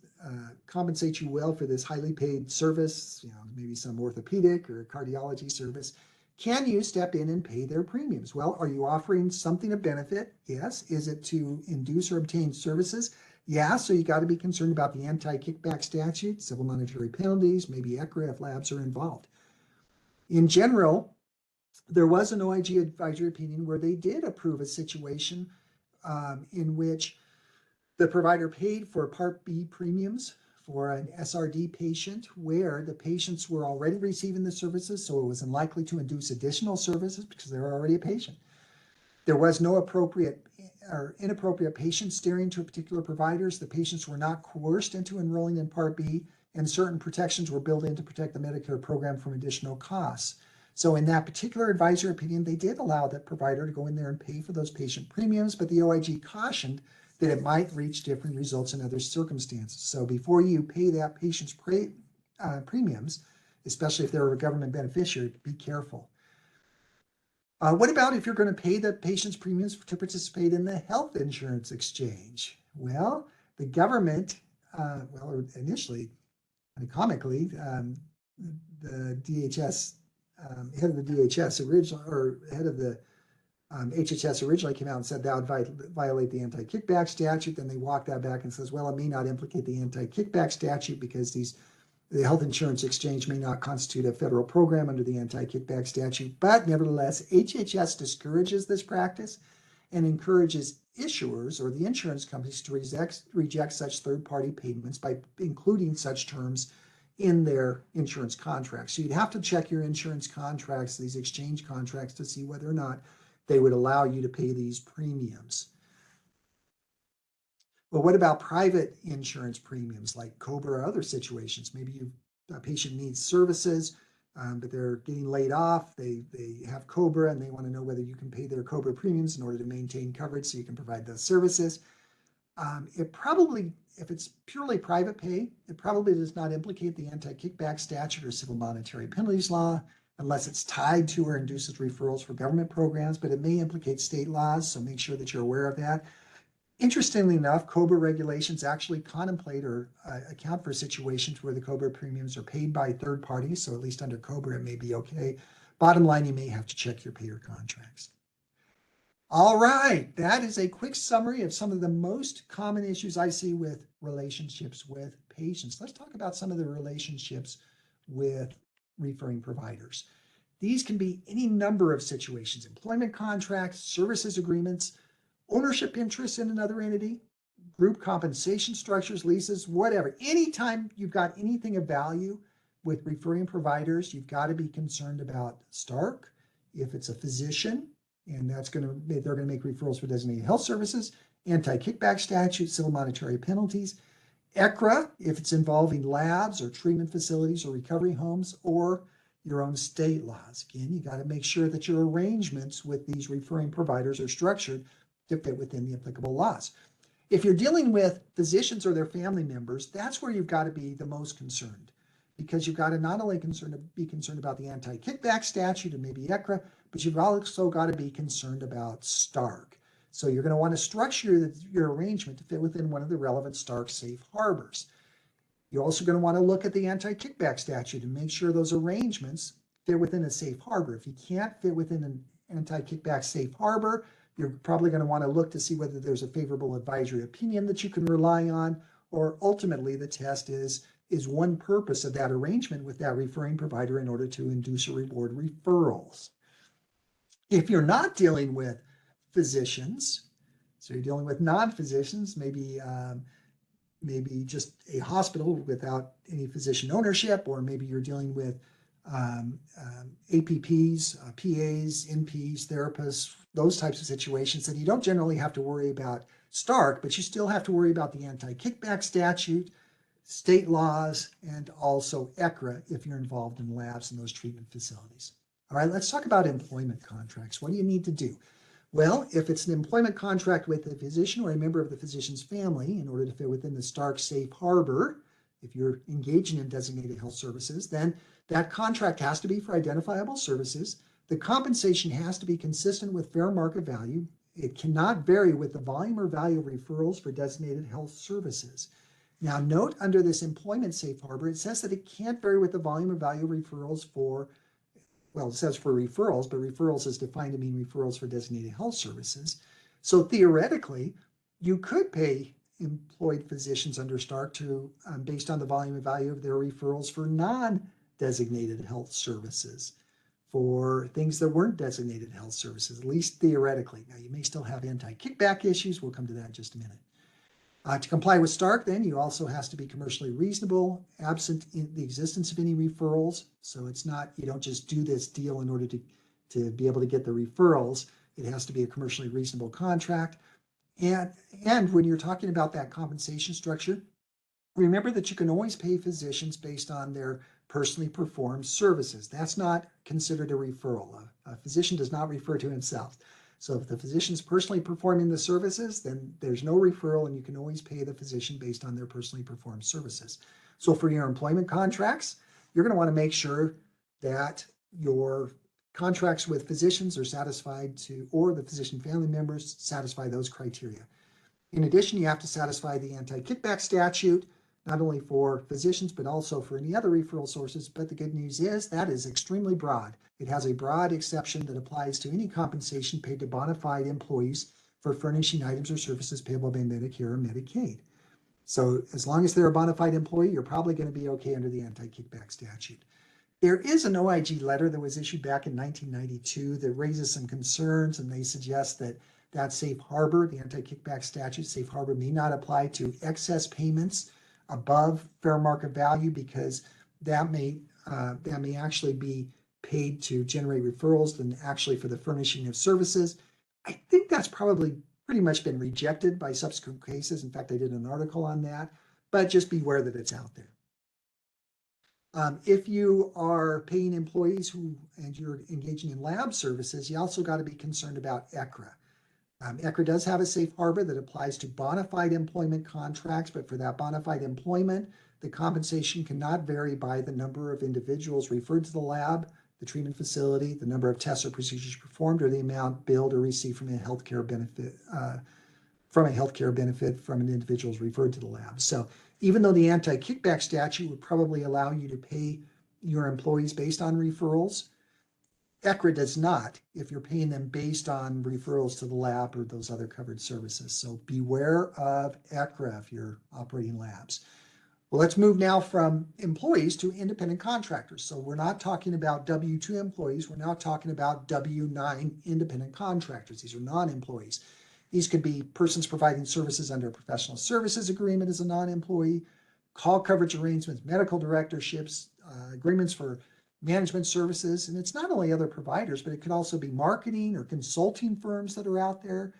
compensate you well for this highly paid service, maybe some orthopedic or cardiology service. Can you step in and pay their premiums? Well, are you offering something of benefit? Yes. Is it to induce or obtain services? Yeah, so you got to be concerned about the anti-kickback statute, civil monetary penalties, maybe ECRA if labs are involved. In general, There was an OIG advisory opinion where they did approve a situation in which the provider paid for Part B premiums for an SRD patient where the patients were already receiving the services, so it was unlikely to induce additional services because they were already a patient. There was no appropriate or inappropriate patient steering to particular providers. The patients were not coerced into enrolling in Part B, and certain protections were built in to protect the Medicare program from additional costs. So in that particular advisory opinion, they did allow that provider to go in there and pay for those patient premiums, but the OIG cautioned that it might reach different results in other circumstances. So before you pay that patient's premiums, especially if they're a government beneficiary, be careful. What about if you're going to pay the patient's premiums to participate in the health insurance exchange? Well, the government, initially, comically, the DHS, head of the DHS originally, or head of the HHS originally came out and said that would violate the anti-kickback statute. Then they walked that back and says, well, it may not implicate the anti-kickback statute because the health insurance exchange may not constitute a federal program under the anti-kickback statute. But nevertheless, HHS discourages this practice and encourages issuers or the insurance companies to reject such third-party payments by including such terms in their insurance contracts. So you'd have to check your insurance contracts, these exchange contracts, to see whether or not they would allow you to pay these premiums. Well, what about private insurance premiums like COBRA or other situations? Maybe a patient needs services, but they're getting laid off. They have COBRA and they want to know whether you can pay their COBRA premiums in order to maintain coverage so you can provide those services. It probably, if it's purely private pay, it probably does not implicate the anti-kickback statute or civil monetary penalties law unless it's tied to or induces referrals for government programs, but it may implicate state laws, so make sure that you're aware of that. Interestingly enough, COBRA regulations actually contemplate or account for situations where the COBRA premiums are paid by third parties, so at least under COBRA it may be okay. Bottom line, you may have to check your payer contracts. All right, that is a quick summary of some of the most common issues I see with relationships with patients. Let's talk about some of the relationships with referring providers. These can be any number of situations: employment contracts, services agreements, ownership interests in another entity, group compensation structures, leases, whatever. Anytime you've got anything of value with referring providers, you've got to be concerned about Stark. If it's a physician, and they're going to make referrals for designated health services, anti-kickback statute, civil monetary penalties, ECRA, if it's involving labs or treatment facilities or recovery homes, or your own state laws. Again, you got to make sure that your arrangements with these referring providers are structured to fit within the applicable laws. If you're dealing with physicians or their family members, that's where you've got to be the most concerned, because you've got to not only be concerned about the anti-kickback statute and maybe ECRA, but you've also got to be concerned about Stark. So you're going to want to structure your arrangement to fit within one of the relevant Stark safe harbors. You're also going to want to look at the anti-kickback statute and make sure those arrangements fit within a safe harbor. If you can't fit within an anti-kickback safe harbor, you're probably going to want to look to see whether there's a favorable advisory opinion that you can rely on, or ultimately the test is one purpose of that arrangement with that referring provider in order to induce or reward referrals. If you're not dealing with physicians, so you're dealing with non-physicians, maybe just a hospital without any physician ownership, or maybe you're dealing with APPs, PAs, NPs, therapists, those types of situations, that you don't generally have to worry about Stark, but you still have to worry about the anti-kickback statute, state laws, and also ECRA if you're involved in labs and those treatment facilities. All right, let's talk about employment contracts. What do you need to do? Well, if it's an employment contract with a physician or a member of the physician's family, in order to fit within the Stark safe harbor, if you're engaging in designated health services, then that contract has to be for identifiable services. The compensation has to be consistent with fair market value. It cannot vary with the volume or value of referrals for designated health services. Now, note under this employment safe harbor, it says that it can't vary with the volume or value of referrals for, well, it says for referrals, but referrals is defined to mean referrals for designated health services. So theoretically, you could pay employed physicians under Stark to, based on the volume and value of their referrals for non-designated health services. for things that weren't designated health services, at least theoretically. Now, you may still have anti-kickback issues. We'll come to that in just a minute. To comply with Stark, then, you also has to be commercially reasonable, absent in the existence of any referrals. So it's not, you don't just do this deal in order to be able to get the referrals. It has to be a commercially reasonable contract. And when you're talking about that compensation structure, remember that you can always pay physicians based on their personally performed services. That's not considered a referral. A physician does not refer to himself. So if the physician's personally performing the services, then there's no referral, and you can always pay the physician based on their personally performed services. So for your employment contracts, you're going to want to make sure that your contracts with physicians are satisfied to, or the physician family members satisfy those criteria. In addition, you have to satisfy the anti-kickback statute, not only for physicians, but also for any other referral sources. But the good news is that is extremely broad. It has a broad exception that applies to any compensation paid to bona fide employees for furnishing items or services payable by Medicare or Medicaid. So as long as they're a bona fide employee, you're probably going to be okay under the anti-kickback statute. There is an OIG letter that was issued back in 1992 that raises some concerns, and they suggest that that safe harbor, the anti-kickback statute, safe harbor may not apply to excess payments above fair market value, because that may actually be paid to generate referrals than actually for the furnishing of services. I think that's probably pretty much been rejected by subsequent cases. In fact, I did an article on that, but just beware that it's out there. If you are paying employees and you're engaging in lab services, you also got to be concerned about ECRA. ECRA does have a safe harbor that applies to bona fide employment contracts, but for that bona fide employment, the compensation cannot vary by the number of individuals referred to the lab, the treatment facility, the number of tests or procedures performed, or the amount billed or received from a healthcare benefit from an individual referred to the lab. So even though the anti-kickback statute would probably allow you to pay your employees based on referrals, ECRA does not if you're paying them based on referrals to the lab or those other covered services. So beware of ECRA if you're operating labs. Well, let's move now from employees to independent contractors. So we're not talking about W-2 employees. We're now talking about W-9 independent contractors. These are non-employees. These could be persons providing services under a professional services agreement as a non-employee, call coverage arrangements, medical directorships, agreements for management services. And it's not only other providers, but it could also be marketing or consulting firms that are out there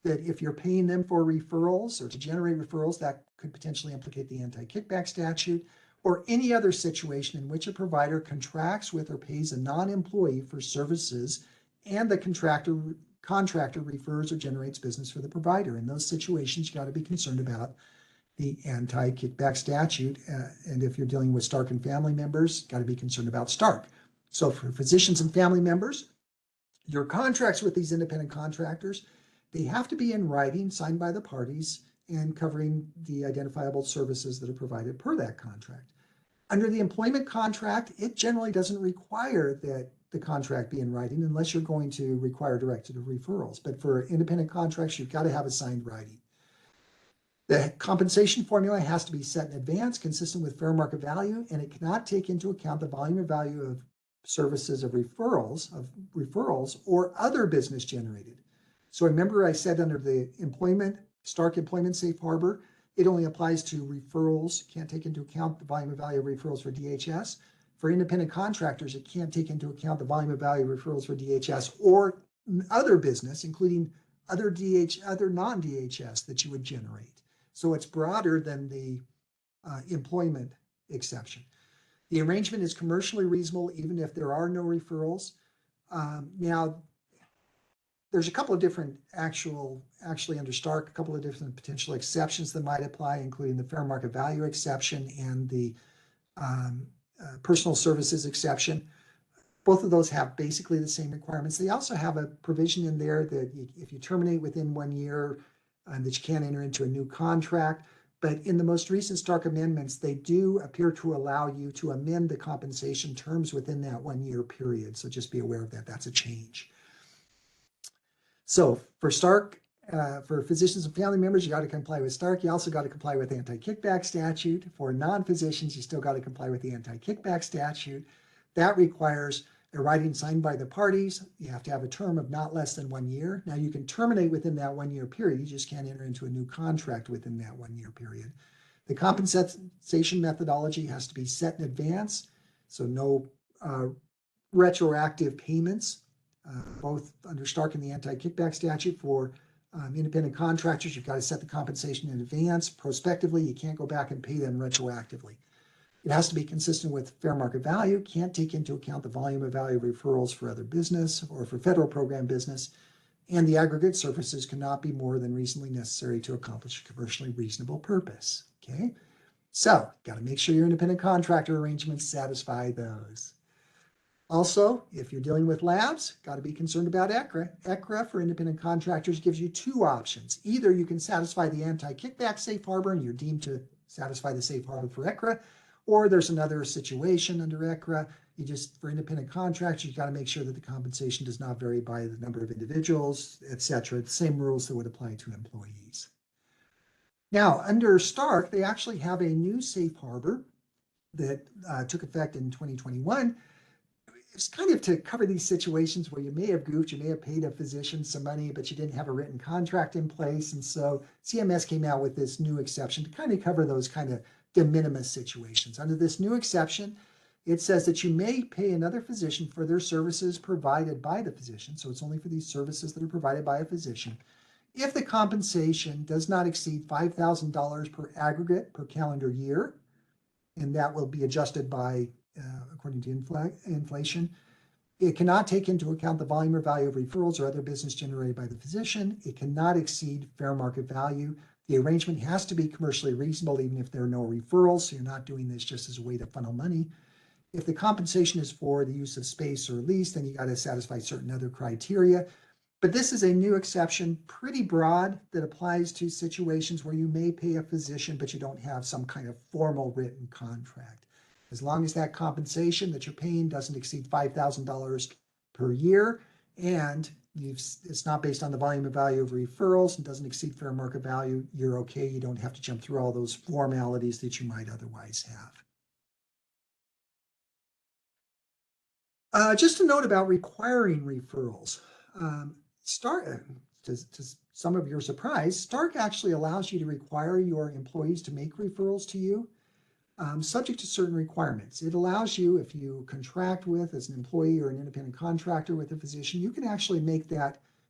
that if you're paying them for referrals or to generate referrals, that could potentially implicate the anti-kickback statute, or any other situation in which a provider contracts with or pays a non-employee for services and the contractor refers or generates business for the provider. In those situations, you got to be concerned about the anti-kickback statute. And if you're dealing with Stark and family members, got to be concerned about Stark. So for physicians and family members, your contracts with these independent contractors, they have to be in writing, signed by the parties, and covering the identifiable services that are provided per that contract. Under the employment contract, it generally doesn't require that the contract be in writing unless you're going to require directed referrals. But for independent contracts, you've got to have a signed writing. The compensation formula has to be set in advance, consistent with fair market value, and it cannot take into account the volume or value of services of referrals or other business generated. So remember I said under the Stark employment safe harbor, it only applies to referrals, can't take into account the volume of value of referrals for DHS. For independent contractors, it can't take into account the volume of value of referrals for DHS or other business, including other non-DHS that you would generate. So it's broader than the employment exception. The arrangement is commercially reasonable even if there are no referrals. Now, there's a couple of different actually under Stark, a couple of different potential exceptions that might apply, including the fair market value exception and the personal services exception. Both of those have basically the same requirements. They also have a provision in there that if you terminate within 1 year, that you can't enter into a new contract. But in the most recent Stark amendments, they do appear to allow you to amend the compensation terms within that 1 year period. So just be aware of that. That's a change. So for Stark, for physicians and family members, you got to comply with Stark. You also got to comply with the anti-kickback statute. For non-physicians, you still got to comply with the anti-kickback statute. That requires a writing signed by the parties. You have to have a term of not less than 1 year. Now you can terminate within that 1 year period. You just can't enter into a new contract within that 1 year period. The compensation methodology has to be set in advance, so no retroactive payments, both under Stark and the anti-kickback statute. For independent contractors, you've got to set the compensation in advance. Prospectively, you can't go back and pay them retroactively. It has to be consistent with fair market value, can't take into account the volume of value of referrals for other business or for federal program business, and the aggregate services cannot be more than reasonably necessary to accomplish a commercially reasonable purpose. Okay, so got to make sure your independent contractor arrangements satisfy those. Also, if you're dealing with labs, got to be concerned about ECRA. ECRA for independent contractors gives you two options. Either you can satisfy the anti-kickback safe harbor and you're deemed to satisfy the safe harbor for ECRA, or there's another situation under ECRA. You just, for independent contractors, you've got to make sure that the compensation does not vary by the number of individuals, etc. The same rules that would apply to employees. Now, under Stark, they actually have a new safe harbor that took effect in 2021. It's kind of to cover these situations where you may have goofed, you may have paid a physician some money, but you didn't have a written contract in place. And so CMS came out with this new exception to kind of cover those kind of de minimis situations. Under this new exception, it says that you may pay another physician for their services provided by the physician. So it's only for these services that are provided by a physician, if the compensation does not exceed $5,000 per aggregate per calendar year, and that will be adjusted by according to inflation. It cannot take into account the volume or value of referrals or other business generated by the physician. It cannot exceed fair market value. The arrangement has to be commercially reasonable, even if there are no referrals. So you're not doing this just as a way to funnel money. If the compensation is for the use of space or lease, then you got to satisfy certain other criteria. But this is a new exception, pretty broad, that applies to situations where you may pay a physician, but you don't have some kind of formal written contract. As long as that compensation that you're paying doesn't exceed $5,000 per year, and it's not based on the volume of value of referrals and doesn't exceed fair market value, you're okay. You don't have to jump through all those formalities that you might otherwise have. Just a note about requiring referrals. Stark, to some of your surprise, Stark actually allows you to require your employees to make referrals to you, subject to certain requirements. It allows you, if you contract with as an employee or an independent contractor with a physician, you can actually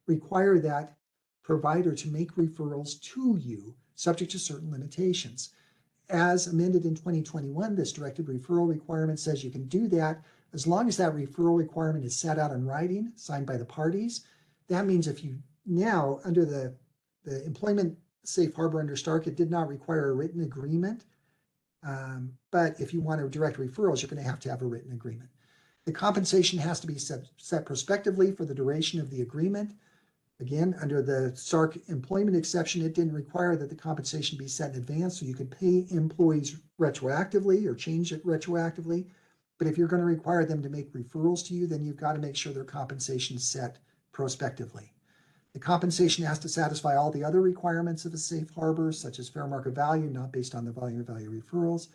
require that provider to make referrals to you, subject to certain limitations. As amended in 2021, this directed referral requirement says you can do that as long as that referral requirement is set out in writing, signed by the parties. That means if you now, under the employment safe harbor under Stark, it did not require a written agreement. But if you want to direct referrals, you're going to have a written agreement. The compensation has to be set prospectively for the duration of the agreement. Again, under the Stark employment exception, it didn't require that the compensation be set in advance, so you could pay employees retroactively or change it retroactively. But if you're going to require them to make referrals to you, then you've got to make sure their compensation is set prospectively. The compensation has to satisfy all the other requirements of a safe harbor, such as fair market value, not based on the volume of value referrals.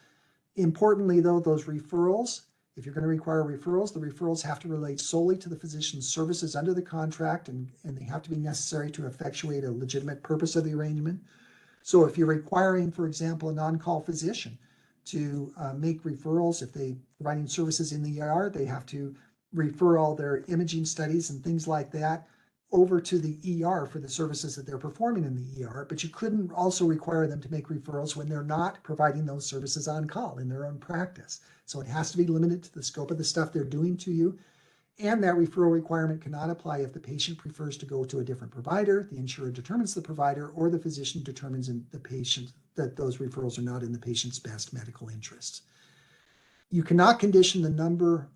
Importantly, though, those referrals, if you're going to require referrals, the referrals have to relate solely to the physician's services under the contract, and they have to be necessary to effectuate a legitimate purpose of the arrangement. So if you're requiring, for example, a non-call physician to make referrals, if they're providing services in the ER, they have to refer all their imaging studies and things like that over to the ER for the services that they're performing in the ER, but you couldn't also require them to make referrals when they're not providing those services on call in their own practice. So it has to be limited to the scope of the stuff they're doing to you. And that referral requirement cannot apply if the patient prefers to go to a different provider, the insurer determines the provider, or the physician determines in the patient that those referrals are not in the patient's best medical interests. You cannot condition the number,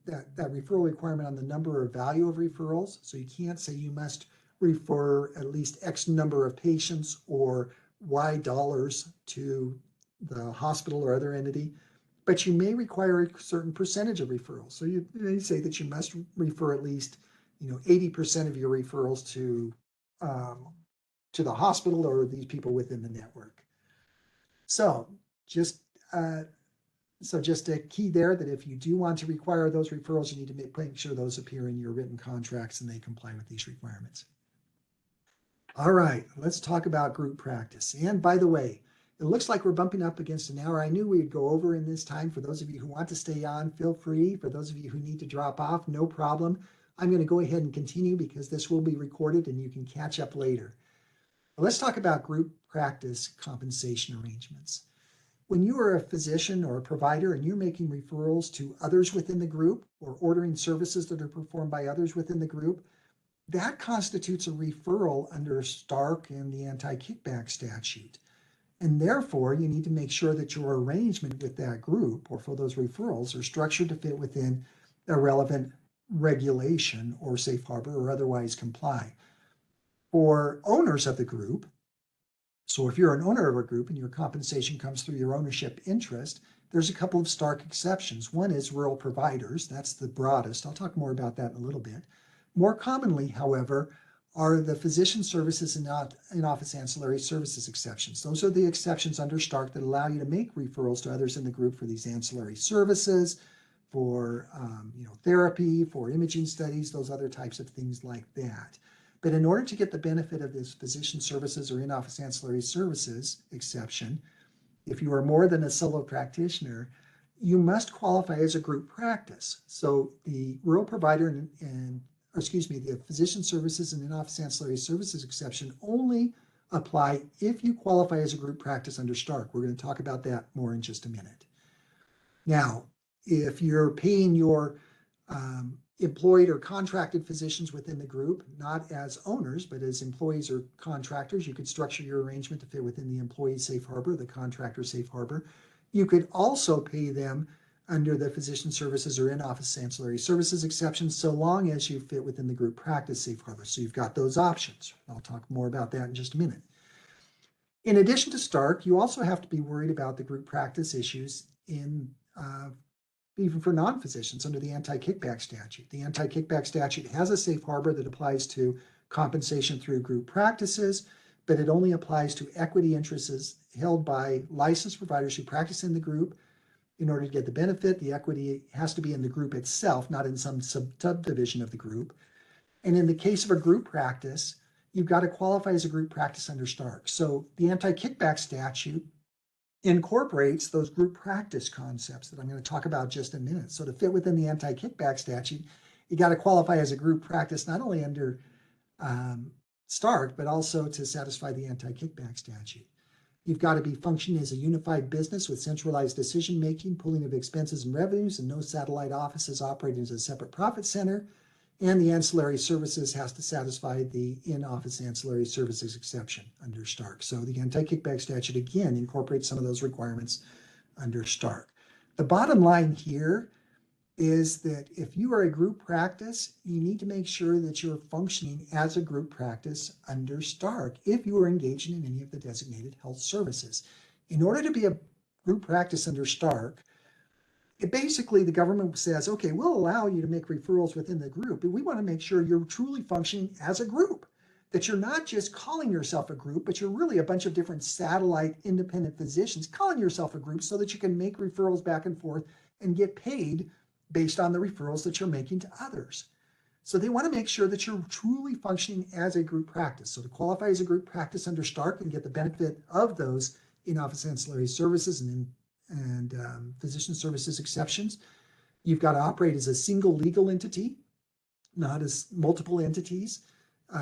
that referral requirement on the number or value of referrals. So you can't say you must refer at least X number of patients or Y dollars to the hospital or other entity, but you may require a certain percentage of referrals. So you may say that you must refer at least 80% of your referrals to the hospital or these people within the network. So just So just a key there that if you do want to require those referrals, you need to make sure those appear in your written contracts and they comply with these requirements. All right, let's talk about group practice. And by the way, it looks like we're bumping up against an hour. I knew we'd go over in this time. For those of you who want to stay on, feel free. For those of you who need to drop off, no problem. I'm going to go ahead and continue because this will be recorded and you can catch up later. Let's talk about group practice compensation arrangements. When you are a physician or a provider and you're making referrals to others within the group or ordering services that are performed by others within the group, that constitutes a referral under Stark and the anti-kickback statute. And therefore, you need to make sure that your arrangement with that group or for those referrals are structured to fit within a relevant regulation or safe harbor or otherwise comply. For owners of the group, so if you're an owner of a group and your compensation comes through your ownership interest, there's a couple of Stark exceptions. One is rural providers. That's the broadest. I'll talk more about that in a little bit. More commonly, however, are the physician services and in-office ancillary services exceptions. Those are the exceptions under Stark that allow you to make referrals to others in the group for these ancillary services, for therapy, for imaging studies, those other types of things like that. But in order to get the benefit of this physician services or in-office ancillary services exception, if you are more than a solo practitioner, you must qualify as a group practice. So the rural provider the physician services and in-office ancillary services exception only apply if you qualify as a group practice under Stark. We're going to talk about that more in just a minute. Now, if you're paying your employed or contracted physicians within the group, not as owners, but as employees or contractors, you could structure your arrangement to fit within the employee safe harbor, the contractor safe harbor. You could also pay them under the physician services or in-office ancillary services exceptions, so long as you fit within the group practice safe harbor. So you've got those options. I'll talk more about that in just a minute. In addition to Stark, you also have to be worried about the group practice issues even for non-physicians under the anti-kickback statute. The anti-kickback statute has a safe harbor that applies to compensation through group practices, but it only applies to equity interests held by licensed providers who practice in the group. In order to get the benefit, the equity has to be in the group itself, not in some subdivision of the group. And in the case of a group practice, you've got to qualify as a group practice under Stark. So the anti-kickback statute incorporates those group practice concepts that I'm going to talk about just in a minute. So to fit within the anti-kickback statute, you got to qualify as a group practice, not only under Stark, but also to satisfy the anti-kickback statute. You've got to be functioning as a unified business with centralized decision-making, pooling of expenses and revenues, and no satellite offices operating as a separate profit center. And the ancillary services has to satisfy the in-office ancillary services exception under Stark. So the anti-kickback statute, again, incorporates some of those requirements under Stark. The bottom line here is that if you are a group practice, you need to make sure that you're functioning as a group practice under Stark if you are engaging in any of the designated health services. In order to be a group practice under Stark, basically the government says, okay, we'll allow you to make referrals within the group, but we want to make sure you're truly functioning as a group, that you're not just calling yourself a group, but you're really a bunch of different satellite independent physicians calling yourself a group so that you can make referrals back and forth and get paid based on the referrals that you're making to others. So they want to make sure that you're truly functioning as a group practice. So to qualify as a group practice under Stark and get the benefit of those in-office ancillary services and physician services exceptions, you've got to operate as a single legal entity, not as multiple entities.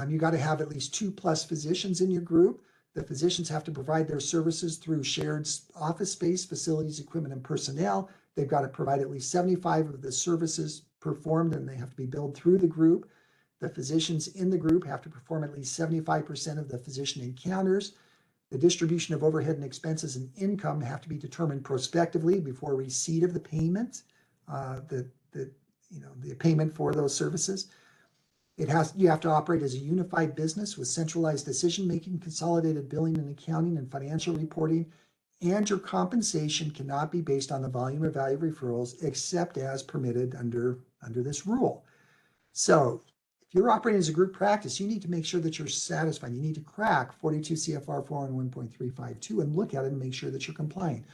You've got to have at least 2+ physicians in your group. The physicians have to provide their services through shared office space, facilities, equipment, and personnel. They've got to provide at least 75 of the services performed, and they have to be billed through the group. The physicians in the group have to perform at least 75% of the physician encounters. The distribution of overhead and expenses and income have to be determined prospectively before receipt of the payment, the payment for those services. You have to operate as a unified business with centralized decision-making, consolidated billing and accounting and financial reporting, and your compensation cannot be based on the volume or value of referrals except as permitted under this rule. So if you're operating as a group practice, you need to make sure that you're satisfied. You need to crack 42 CFR 401.352 and look at it and make sure that you're complying.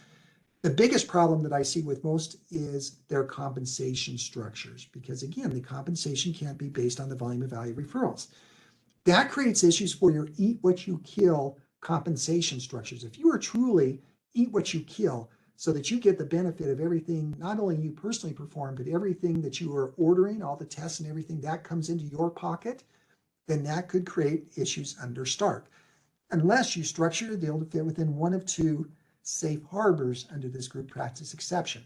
The biggest problem that I see with most is their compensation structures, because again, the compensation can't be based on the volume of value referrals. That creates issues for your eat what you kill compensation structures. If you are truly eat what you kill so that you get the benefit of everything, not only you personally perform, but everything that you are ordering, all the tests and everything that comes into your pocket, then that could create issues under Stark, unless you structure the deal to fit within one of two safe harbors under this group practice exception.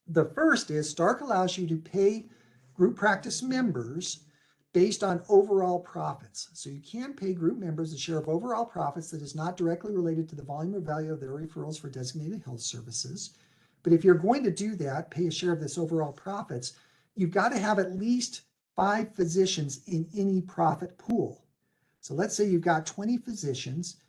The first is Stark allows you to pay group practice members based on overall profits. So you can pay group members a share of overall profits that is not directly related to the volume or value of their referrals for designated health services. But if you're going to do that, pay a share of this overall profits, you've got to have at least 5 physicians in any profit pool. So let's say you've got 20 physicians.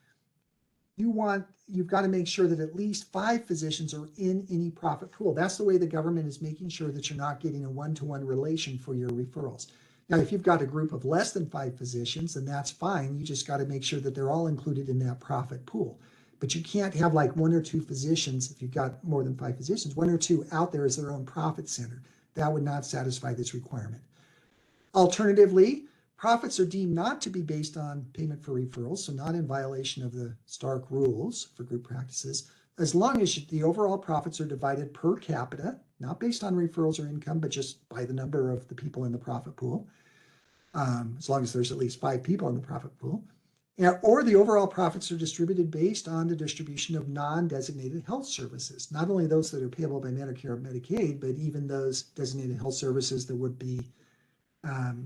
You've got to make sure that at least 5 physicians are in any profit pool. That's the way the government is making sure that you're not getting a one-to-one relation for your referrals. Now, if you've got a group of less than 5 physicians, then that's fine. You just got to make sure that they're all included in that profit pool. But you can't have like 1 or 2 physicians, if you've got more than 5 physicians, 1 or 2 out there as their own profit center. That would not satisfy this requirement. Alternatively, profits are deemed not to be based on payment for referrals, so not in violation of the Stark rules for group practices, as long as the overall profits are divided per capita, not based on referrals or income, but just by the number of the people in the profit pool, as long as there's at least 5 people in the profit pool, or the overall profits are distributed based on the distribution of non-designated health services, not only those that are payable by Medicare or Medicaid, but even those designated health services that would be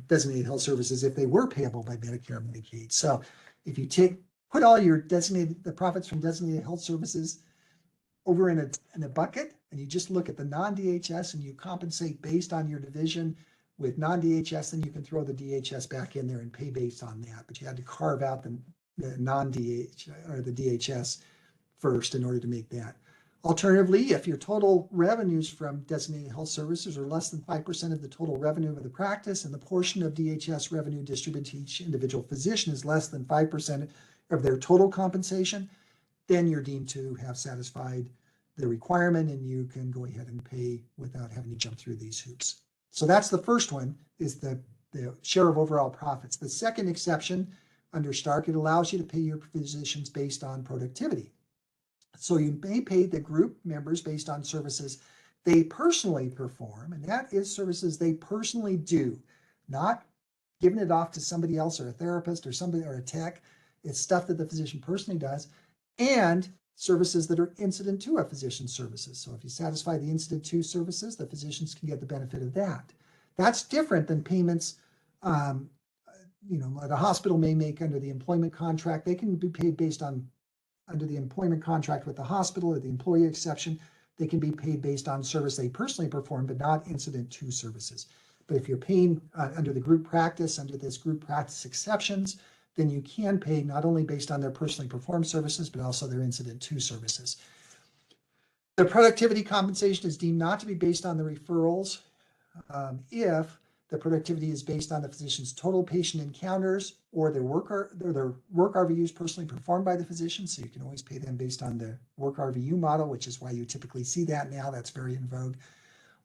designated health services if they were payable by Medicare or Medicaid. So if you put all your the profits from designated health services over in a bucket, and you just look at the non-DHS and you compensate based on your division with non-DHS, then you can throw the DHS back in there and pay based on that. But you had to carve out the non-DHS or the DHS first in order to make that. Alternatively, if your total revenues from designated health services are less than 5% of the total revenue of the practice, and the portion of DHS revenue distributed to each individual physician is less than 5% of their total compensation, then you're deemed to have satisfied the requirement and you can go ahead and pay without having to jump through these hoops. So that's the first one, is the share of overall profits. The second exception under Stark, it allows you to pay your physicians based on productivity. So you may pay the group members based on services they personally perform, and that is services they personally do, not giving it off to somebody else or a therapist or somebody or a tech. It's stuff that the physician personally does, and services that are incident to a physician's services. So if you satisfy the incident to services, the physicians can get the benefit of that. That's different than payments, that a hospital may make under the employment contract. They can be paid based on under the employment contract with the hospital or the employee exception. They can be paid based on service they personally perform, but not incident to services. But if you're paying under the group practice, under this group practice exceptions, then you can pay not only based on their personally performed services, but also their incident to services. The productivity compensation is deemed not to be based on the referrals if the productivity is based on the physician's total patient encounters or their work RVUs personally performed by the physician. So you can always pay them based on the work RVU model, which is why you typically see that now. That's very in vogue.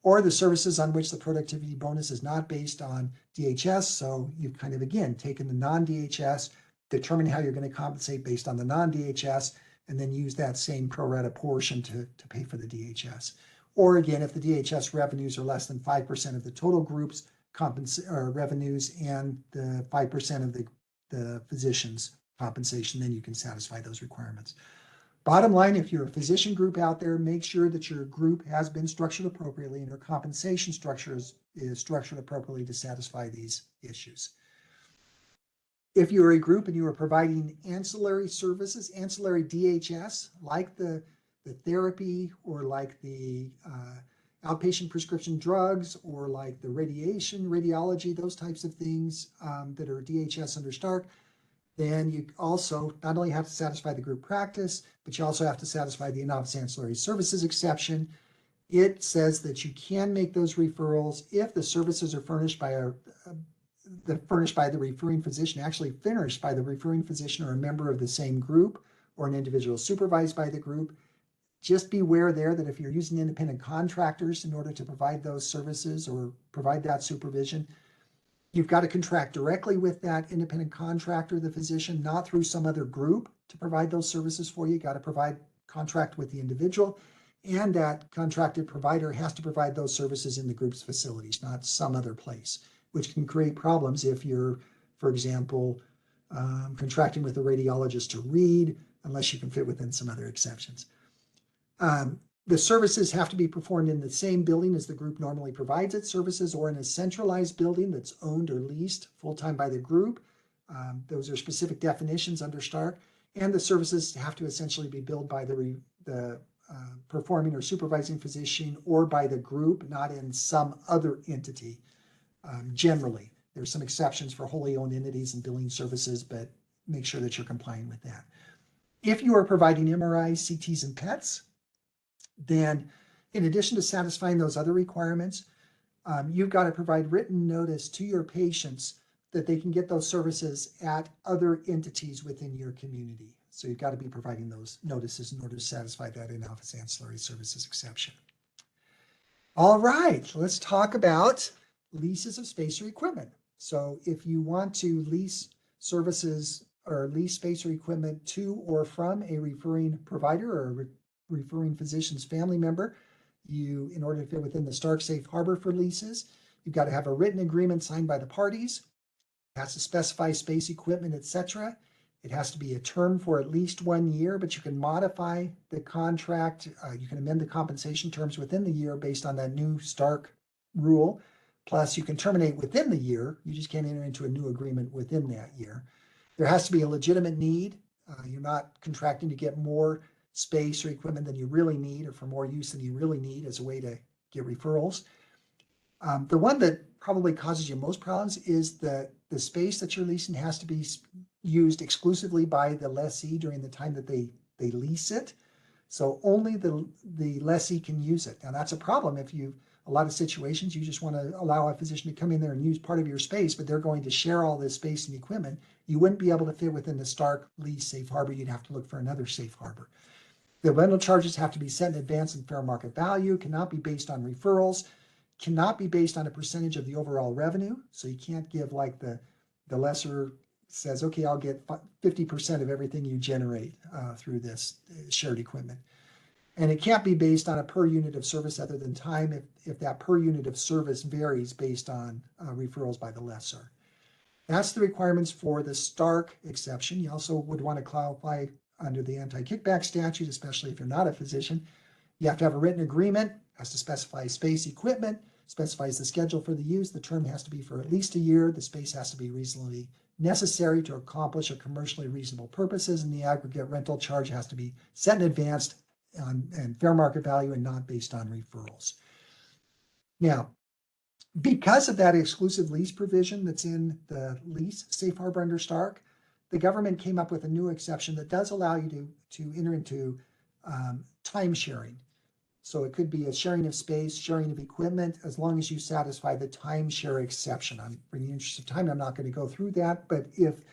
Or the services on which the productivity bonus is not based on DHS. So you've kind of, again, taken the non-DHS, determine how you're going to compensate based on the non-DHS, and then use that same pro rata portion to pay for the DHS. Or again, if the DHS revenues are less than 5% of the total group's revenues and the 5% of the physician's compensation, then you can satisfy those requirements. Bottom line, if you're a physician group out there, make sure that your group has been structured appropriately and your compensation structure is structured appropriately to satisfy these issues. If you're a group and you are providing ancillary services, ancillary DHS, like the therapy or like the outpatient prescription drugs or like the radiology, those types of things that are DHS under Stark, then you also not only have to satisfy the group practice, but you also have to satisfy the in-office ancillary services exception. It says that you can make those referrals if the services are furnished by the referring physician, actually furnished by the referring physician or a member of the same group or an individual supervised by the group. Just beware there that if you're using independent contractors in order to provide those services or provide that supervision, you've got to contract directly with that independent contractor, the physician, not through some other group to provide those services for you. You got to contract with the individual, and that contracted provider has to provide those services in the group's facilities, not some other place, which can create problems if you're, for example, contracting with a radiologist to read, unless you can fit within some other exceptions. The services have to be performed in the same building as the group normally provides its services, or in a centralized building that's owned or leased full-time by the group. Those are specific definitions under Stark. And the services have to essentially be billed by the performing or supervising physician or by the group, not in some other entity. Generally, there's some exceptions for wholly owned entities and billing services, but make sure that you're complying with that. If you are providing MRIs, CTs, and PETs, then in addition to satisfying those other requirements, you've got to provide written notice to your patients that they can get those services at other entities within your community. So you've got to be providing those notices in order to satisfy that in-office ancillary services exception. All right, let's talk about leases of space or equipment. So if you want to lease services or lease space or equipment to or from a referring provider or referring physician's family member, in order to fit within the Stark safe harbor for leases, you've got to have a written agreement signed by the parties. It has to specify space, equipment, etc. It has to be a term for at least 1 year, but you can modify the contract. You can amend the compensation terms within the year based on that new Stark rule. Plus, you can terminate within the year. You just can't enter into a new agreement within that year. There has to be a legitimate need. You're not contracting to get more space or equipment than you really need, or for more use than you really need as a way to get referrals. The one that probably causes you most problems is the space that you're leasing has to be used exclusively by the lessee during the time that they lease it. So only the lessee can use it. Now that's a problem if a lot of situations you just want to allow a physician to come in there and use part of your space, but they're going to share all this space and equipment. You wouldn't be able to fit within the Stark lease safe harbor. You'd have to look for another safe harbor. The rental charges have to be set in advance in fair market value, cannot be based on referrals, cannot be based on a percentage of the overall revenue. So you can't give like the lessor says, okay, I'll get 50% of everything you generate through this shared equipment. And it can't be based on a per unit of service other than time if that per unit of service varies based on referrals by the lessor. That's the requirements for the Stark exception. You also would want to qualify under the anti-kickback statute, especially if you're not a physician. You have to have a written agreement, has to specify space, equipment, specifies the schedule for the use. The term has to be for at least a year. The space has to be reasonably necessary to accomplish a commercially reasonable purposes, and the aggregate rental charge has to be set in advance and fair market value and not based on referrals. Now, because of that exclusive lease provision that's in the lease safe harbor under Stark, the government came up with a new exception that does allow you to enter into time sharing. So it could be a sharing of space, sharing of equipment, as long as you satisfy the timeshare exception. For the interest of time, I'm not going to go through that, but if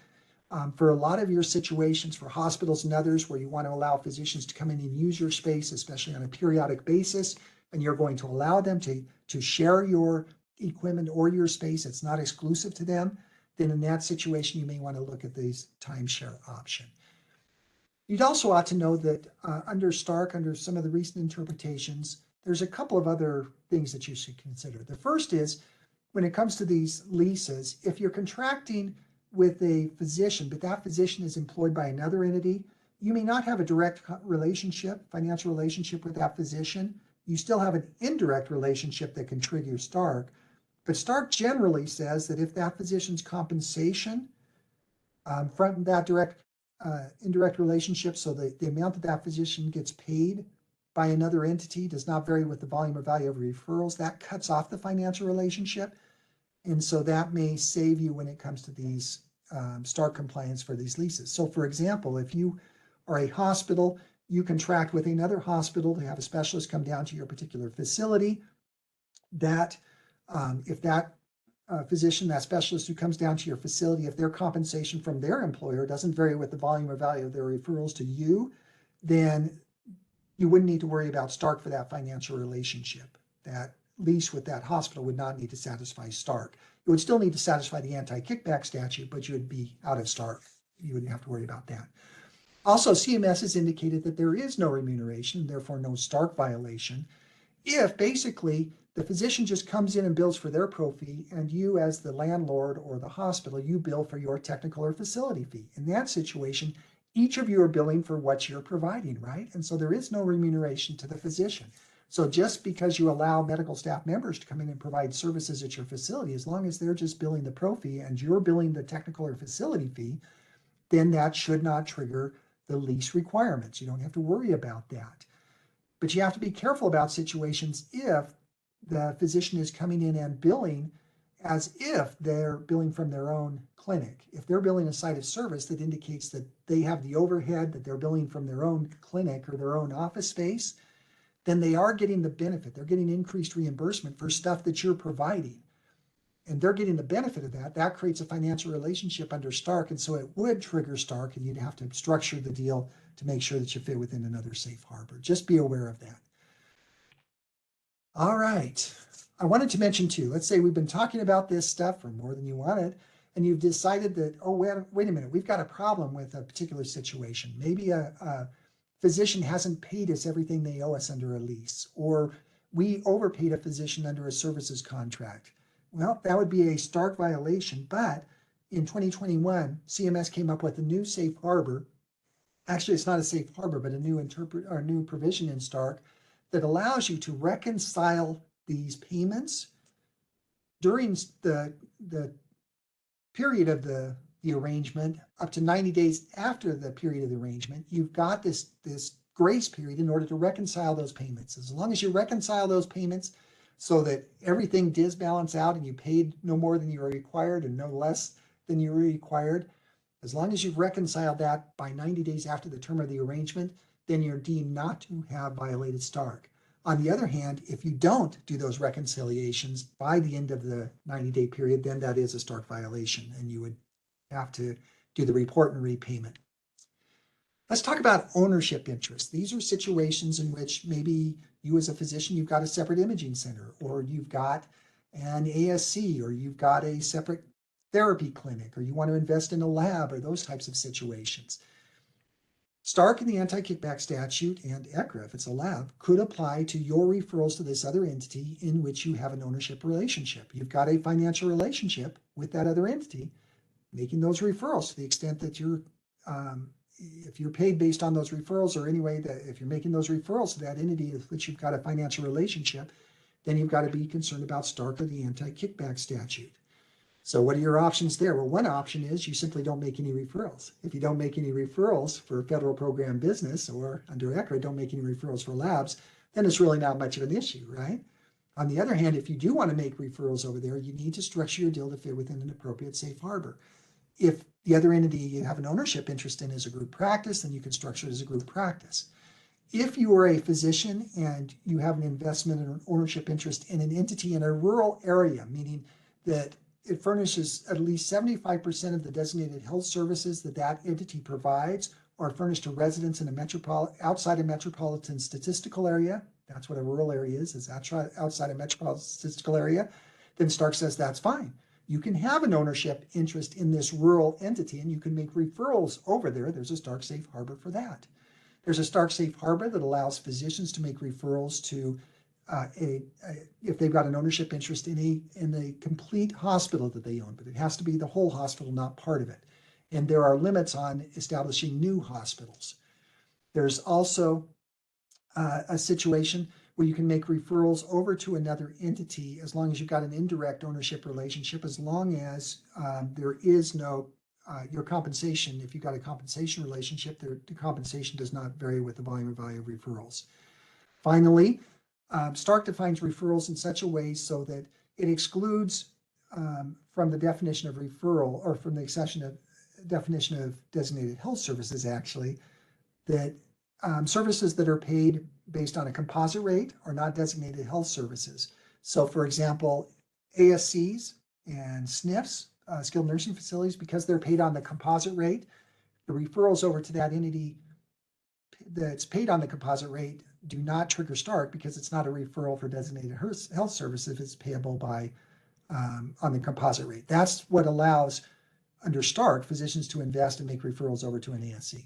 for a lot of your situations, for hospitals and others where you want to allow physicians to come in and use your space, especially on a periodic basis, and you're going to allow them to share your equipment or your space, it's not exclusive to them, then in that situation, you may want to look at this timeshare option. You'd also ought to know that under Stark, under some of the recent interpretations, there's a couple of other things that you should consider. The first is, when it comes to these leases, if you're contracting with a physician, but that physician is employed by another entity, you may not have a direct relationship, financial relationship with that physician. You still have an indirect relationship that can trigger Stark. But Stark generally says that if that physician's compensation from that indirect relationship, so the amount that that physician gets paid by another entity does not vary with the volume or value of referrals, that cuts off the financial relationship. And so that may save you when it comes to these Stark compliance for these leases. So for example, if you are a hospital, you contract with another hospital to have a specialist come down to your particular facility, that if that physician, that specialist who comes down to your facility, if their compensation from their employer doesn't vary with the volume or value of their referrals to you, then you wouldn't need to worry about Stark for that financial relationship. That lease with that hospital would not need to satisfy Stark. It would still need to satisfy the anti-kickback statute, but you would be out of Stark. You wouldn't have to worry about that. Also, CMS has indicated that there is no remuneration, therefore no Stark violation, if basically the physician just comes in and bills for their pro fee, and you as the landlord or the hospital, you bill for your technical or facility fee. In that situation, each of you are billing for what you're providing, right? And so there is no remuneration to the physician. So just because you allow medical staff members to come in and provide services at your facility, as long as they're just billing the pro fee and you're billing the technical or facility fee, then that should not trigger the lease requirements. You don't have to worry about that. But you have to be careful about situations if the physician is coming in and billing as if they're billing from their own clinic. If they're billing a site of service, that indicates that they have the overhead, that they're billing from their own clinic or their own office space, then they are getting the benefit. They're getting increased reimbursement for stuff that you're providing. And they're getting the benefit of that. That creates a financial relationship under Stark. And so it would trigger Stark, and you'd have to structure the deal to make sure that you fit within another safe harbor. Just be aware of that. All right. I wanted to mention too, let's say we've been talking about this stuff for more than you wanted, and you've decided that, oh, wait a minute, we've got a problem with a particular situation. Maybe a physician hasn't paid us everything they owe us under a lease, or we overpaid a physician under a services contract. Well, that would be a Stark violation, but in 2021, CMS came up with a new safe harbor. Actually, it's not a safe harbor, but a new provision in Stark that allows you to reconcile these payments during the period of the arrangement up to 90 days after the period of the arrangement. You've got this grace period in order to reconcile those payments. As long as you reconcile those payments so that everything does balance out and you paid no more than you were required and no less than you were required, as long as you've reconciled that by 90 days after the term of the arrangement, then you're deemed not to have violated Stark. On the other hand, if you don't do those reconciliations by the end of the 90-day period, then that is a Stark violation, and you would have to do the report and repayment. Let's talk about ownership interest. These are situations in which maybe you as a physician, you've got a separate imaging center, or you've got an ASC, or you've got a separate therapy clinic, or you want to invest in a lab, or those types of situations. Stark and the anti-kickback statute and ECRA, if it's a lab, could apply to your referrals to this other entity in which you have an ownership relationship. You've got a financial relationship with that other entity, making those referrals to the extent that you're, if you're paid based on those referrals, or anyway, that if you're making those referrals to that entity with which you've got a financial relationship, then you've got to be concerned about Stark or the anti-kickback statute. So what are your options there? Well, one option is you simply don't make any referrals. If you don't make any referrals for federal program business, or under ECRA, don't make any referrals for labs, then it's really not much of an issue, right? On the other hand, if you do want to make referrals over there, you need to structure your deal to fit within an appropriate safe harbor. If the other entity you have an ownership interest in is a group practice, then you can structure it as a group practice. If you are a physician and you have an investment and an ownership interest in an entity in a rural area, meaning that it furnishes at least 75% of the designated health services that that entity provides are furnished to residents in a outside a metropolitan statistical area. That's what a rural area is outside a metropolitan statistical area. Then Stark says that's fine. You can have an ownership interest in this rural entity and you can make referrals over there. There's a Stark safe harbor for that. There's a Stark safe harbor that allows physicians to make referrals to if they've got an ownership interest in a complete hospital that they own, but it has to be the whole hospital, not part of it. And there are limits on establishing new hospitals. There's also a situation where you can make referrals over to another entity as long as you've got an indirect ownership relationship, as long as there is no your compensation. If you've got a compensation relationship, the compensation does not vary with the volume or value of referrals. Finally, Stark defines referrals in such a way so that it excludes from the definition of referral, or from the definition of designated health services, actually, that services that are paid based on a composite rate are not designated health services. So, for example, ASCs and SNFs, skilled nursing facilities, because they're paid on the composite rate, the referrals over to that entity that's paid on the composite rate do not trigger Stark because it's not a referral for designated health service if it's payable by on the composite rate. That's what allows, under Stark, physicians to invest and make referrals over to an ASC.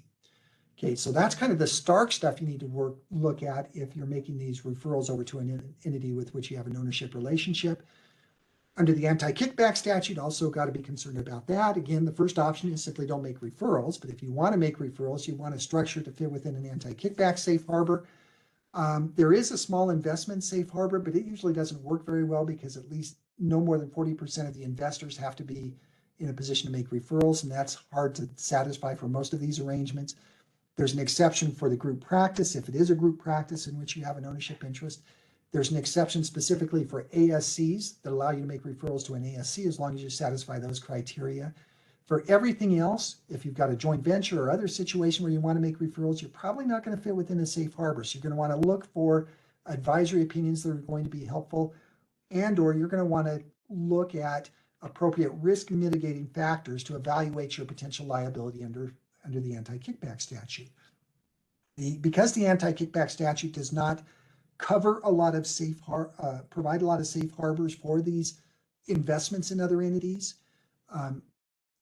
Okay, so that's kind of the Stark stuff you need to look at if you're making these referrals over to an entity with which you have an ownership relationship. Under the anti-kickback statute, also got to be concerned about that. Again, the first option is simply don't make referrals, but if you want to make referrals, you want a structure to fit within an anti-kickback safe harbor. There is a small investment safe harbor, but it usually doesn't work very well because at least no more than 40% of the investors have to be in a position to make referrals, and that's hard to satisfy for most of these arrangements. There's an exception for the group practice if it is a group practice in which you have an ownership interest. There's an exception specifically for ASCs that allow you to make referrals to an ASC as long as you satisfy those criteria. For everything else, if you've got a joint venture or other situation where you want to make referrals, you're probably not going to fit within a safe harbor. So you're going to want to look for advisory opinions that are going to be helpful, and/or you're going to want to look at appropriate risk mitigating factors to evaluate your potential liability under the anti-kickback statute. Because the anti-kickback statute does not cover a lot of provide a lot of safe harbors for these investments in other entities,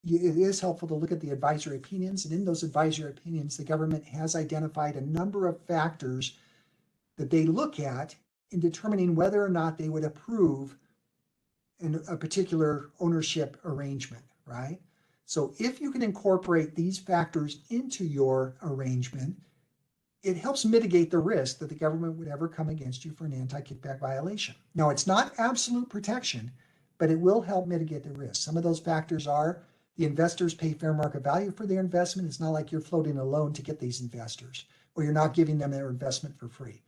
it is helpful to look at the advisory opinions. And in those advisory opinions, the government has identified a number of factors that they look at in determining whether or not they would approve a particular ownership arrangement, right? So if you can incorporate these factors into your arrangement, it helps mitigate the risk that the government would ever come against you for an anti-kickback violation. Now, it's not absolute protection, but it will help mitigate the risk. Some of those factors are the investors pay fair market value for their investment. It's not like you're floating a loan to get these investors, or you're not giving them their investment for free.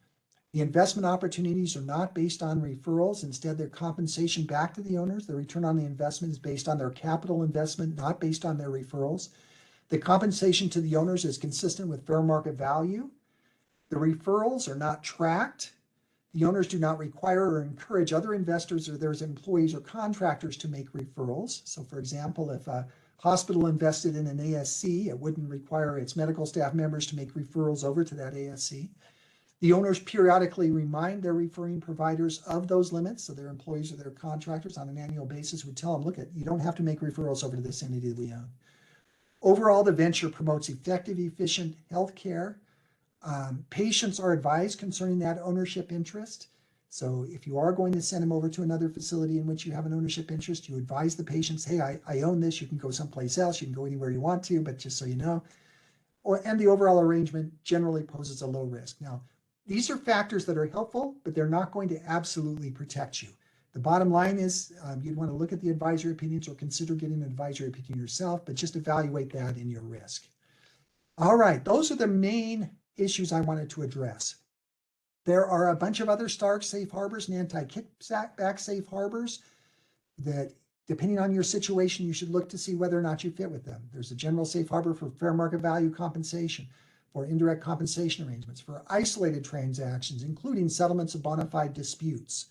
The investment opportunities are not based on referrals. Instead, they're compensation back to the owners. The return on the investment is based on their capital investment, not based on their referrals. The compensation to the owners is consistent with fair market value. The referrals are not tracked. The owners do not require or encourage other investors or their employees or contractors to make referrals. So for example, if a hospital invested in an ASC, it wouldn't require its medical staff members to make referrals over to that ASC. The owners periodically remind their referring providers of those limits, so their employees or their contractors on an annual basis would tell them, look, you don't have to make referrals over to this entity that we own. Overall, the venture promotes effective, efficient healthcare. Patients are advised concerning that ownership interest. So if you are going to send them over to another facility in which you have an ownership interest, you advise the patients, hey, I own this. You can go someplace else. You can go anywhere you want to, but just so you know. And the overall arrangement generally poses a low risk. Now, these are factors that are helpful, but they're not going to absolutely protect you. The bottom line is you'd want to look at the advisory opinions or consider getting an advisory opinion yourself, but just evaluate that in your risk. All right, those are the main issues I wanted to address. There are a bunch of other Stark safe harbors and anti-kickback safe harbors that, depending on your situation, you should look to see whether or not you fit with them. There's a general safe harbor for fair market value compensation, for indirect compensation arrangements, for isolated transactions, including settlements of bona fide disputes.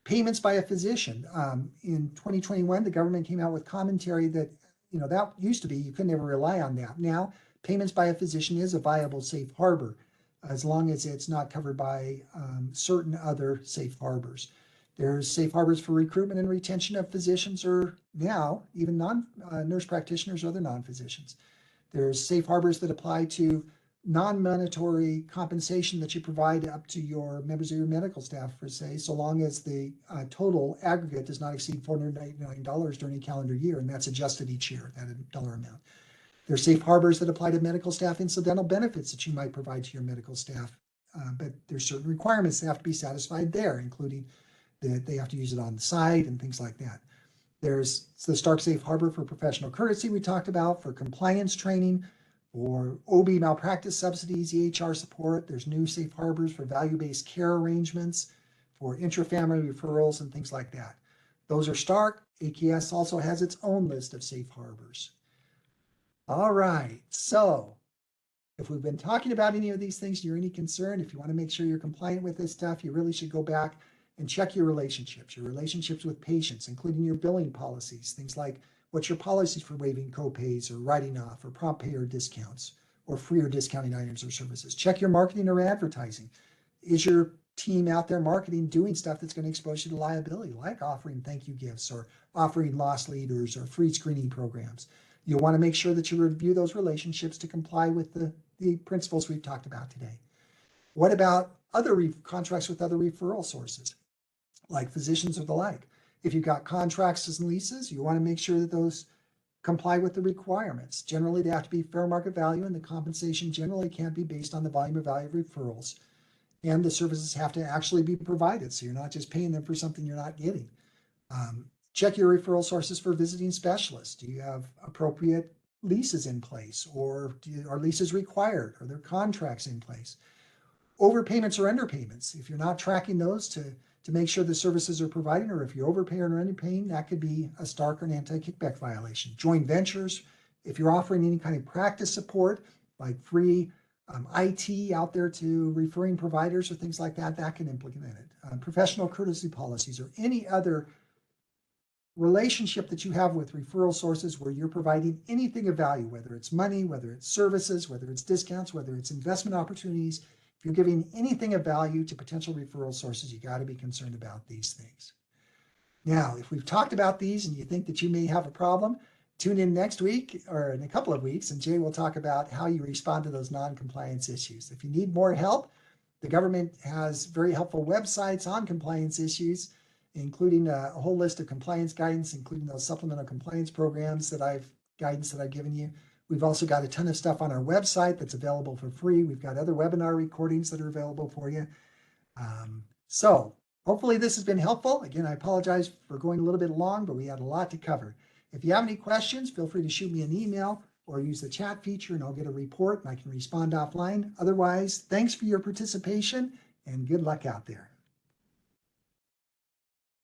Payments by a physician. In 2021, the government came out with commentary that, that used to be, you could never rely on that. Now, payments by a physician is a viable safe harbor, as long as it's not covered by certain other safe harbors. There's safe harbors for recruitment and retention of physicians, or now even nurse practitioners or other non-physicians. There's safe harbors that apply to non-monetary compensation that you provide up to your members of your medical staff, per se, so long as the total aggregate does not exceed $499 during a calendar year, and that's adjusted each year, that dollar amount. There's safe harbors that apply to medical staff incidental benefits that you might provide to your medical staff, but there's certain requirements that have to be satisfied there, including that they have to use it on the site and things like that. There's the Stark Safe Harbor for professional courtesy we talked about, for compliance training, for OB malpractice subsidies, EHR support. There's new safe harbors for value-based care arrangements, for intrafamily referrals and things like that. Those are Stark. AKS also has its own list of safe harbors. All right, so if we've been talking about any of these things, you're any concerned, if you want to make sure you're compliant with this stuff, you really should go back and check your relationships with patients, including your billing policies, things like what's your policies for waiving copays or writing off or prompt pay or discounts. or free or discounting items or services. Check your marketing or advertising. Is your team out there marketing doing stuff that's going to expose you to liability, like offering thank you gifts or offering loss leaders or free screening programs? You'll want to make sure that you review those relationships to comply with the principles we've talked about today. What about other contracts with other referral sources, like physicians or the like? If you've got contracts and leases, you want to make sure that those comply with the requirements. Generally, they have to be fair market value, and the compensation generally can't be based on the volume or value of referrals. And the services have to actually be provided, so you're not just paying them for something you're not getting. Check your referral sources for visiting specialists. Do you have appropriate leases in place, or are leases required? Are there contracts in place? Overpayments or underpayments. If you're not tracking those to make sure the services are providing, or if you overpay or underpaying, that could be a Stark or an anti-kickback violation. Joint ventures. If you're offering any kind of practice support, like free IT out there to referring providers or things like that, that can implicate it. Professional courtesy policies or any other relationship that you have with referral sources where you're providing anything of value, whether it's money, whether it's services, whether it's discounts, whether it's investment opportunities. If you're giving anything of value to potential referral sources, you got to be concerned about these things. Now, if we've talked about these and you think that you may have a problem, tune in next week or in a couple of weeks, and Jay will talk about how you respond to those non-compliance issues. If you need more help, the government has very helpful websites on compliance issues, including a whole list of compliance guidance, including those supplemental compliance programs that I've given you. We've also got a ton of stuff on our website that's available for free. We've got other webinar recordings that are available for you. So hopefully this has been helpful. Again, I apologize for going a little bit long, but we had a lot to cover. If you have any questions, feel free to shoot me an email or use the chat feature and I'll get a report and I can respond offline. Otherwise, thanks for your participation and good luck out there.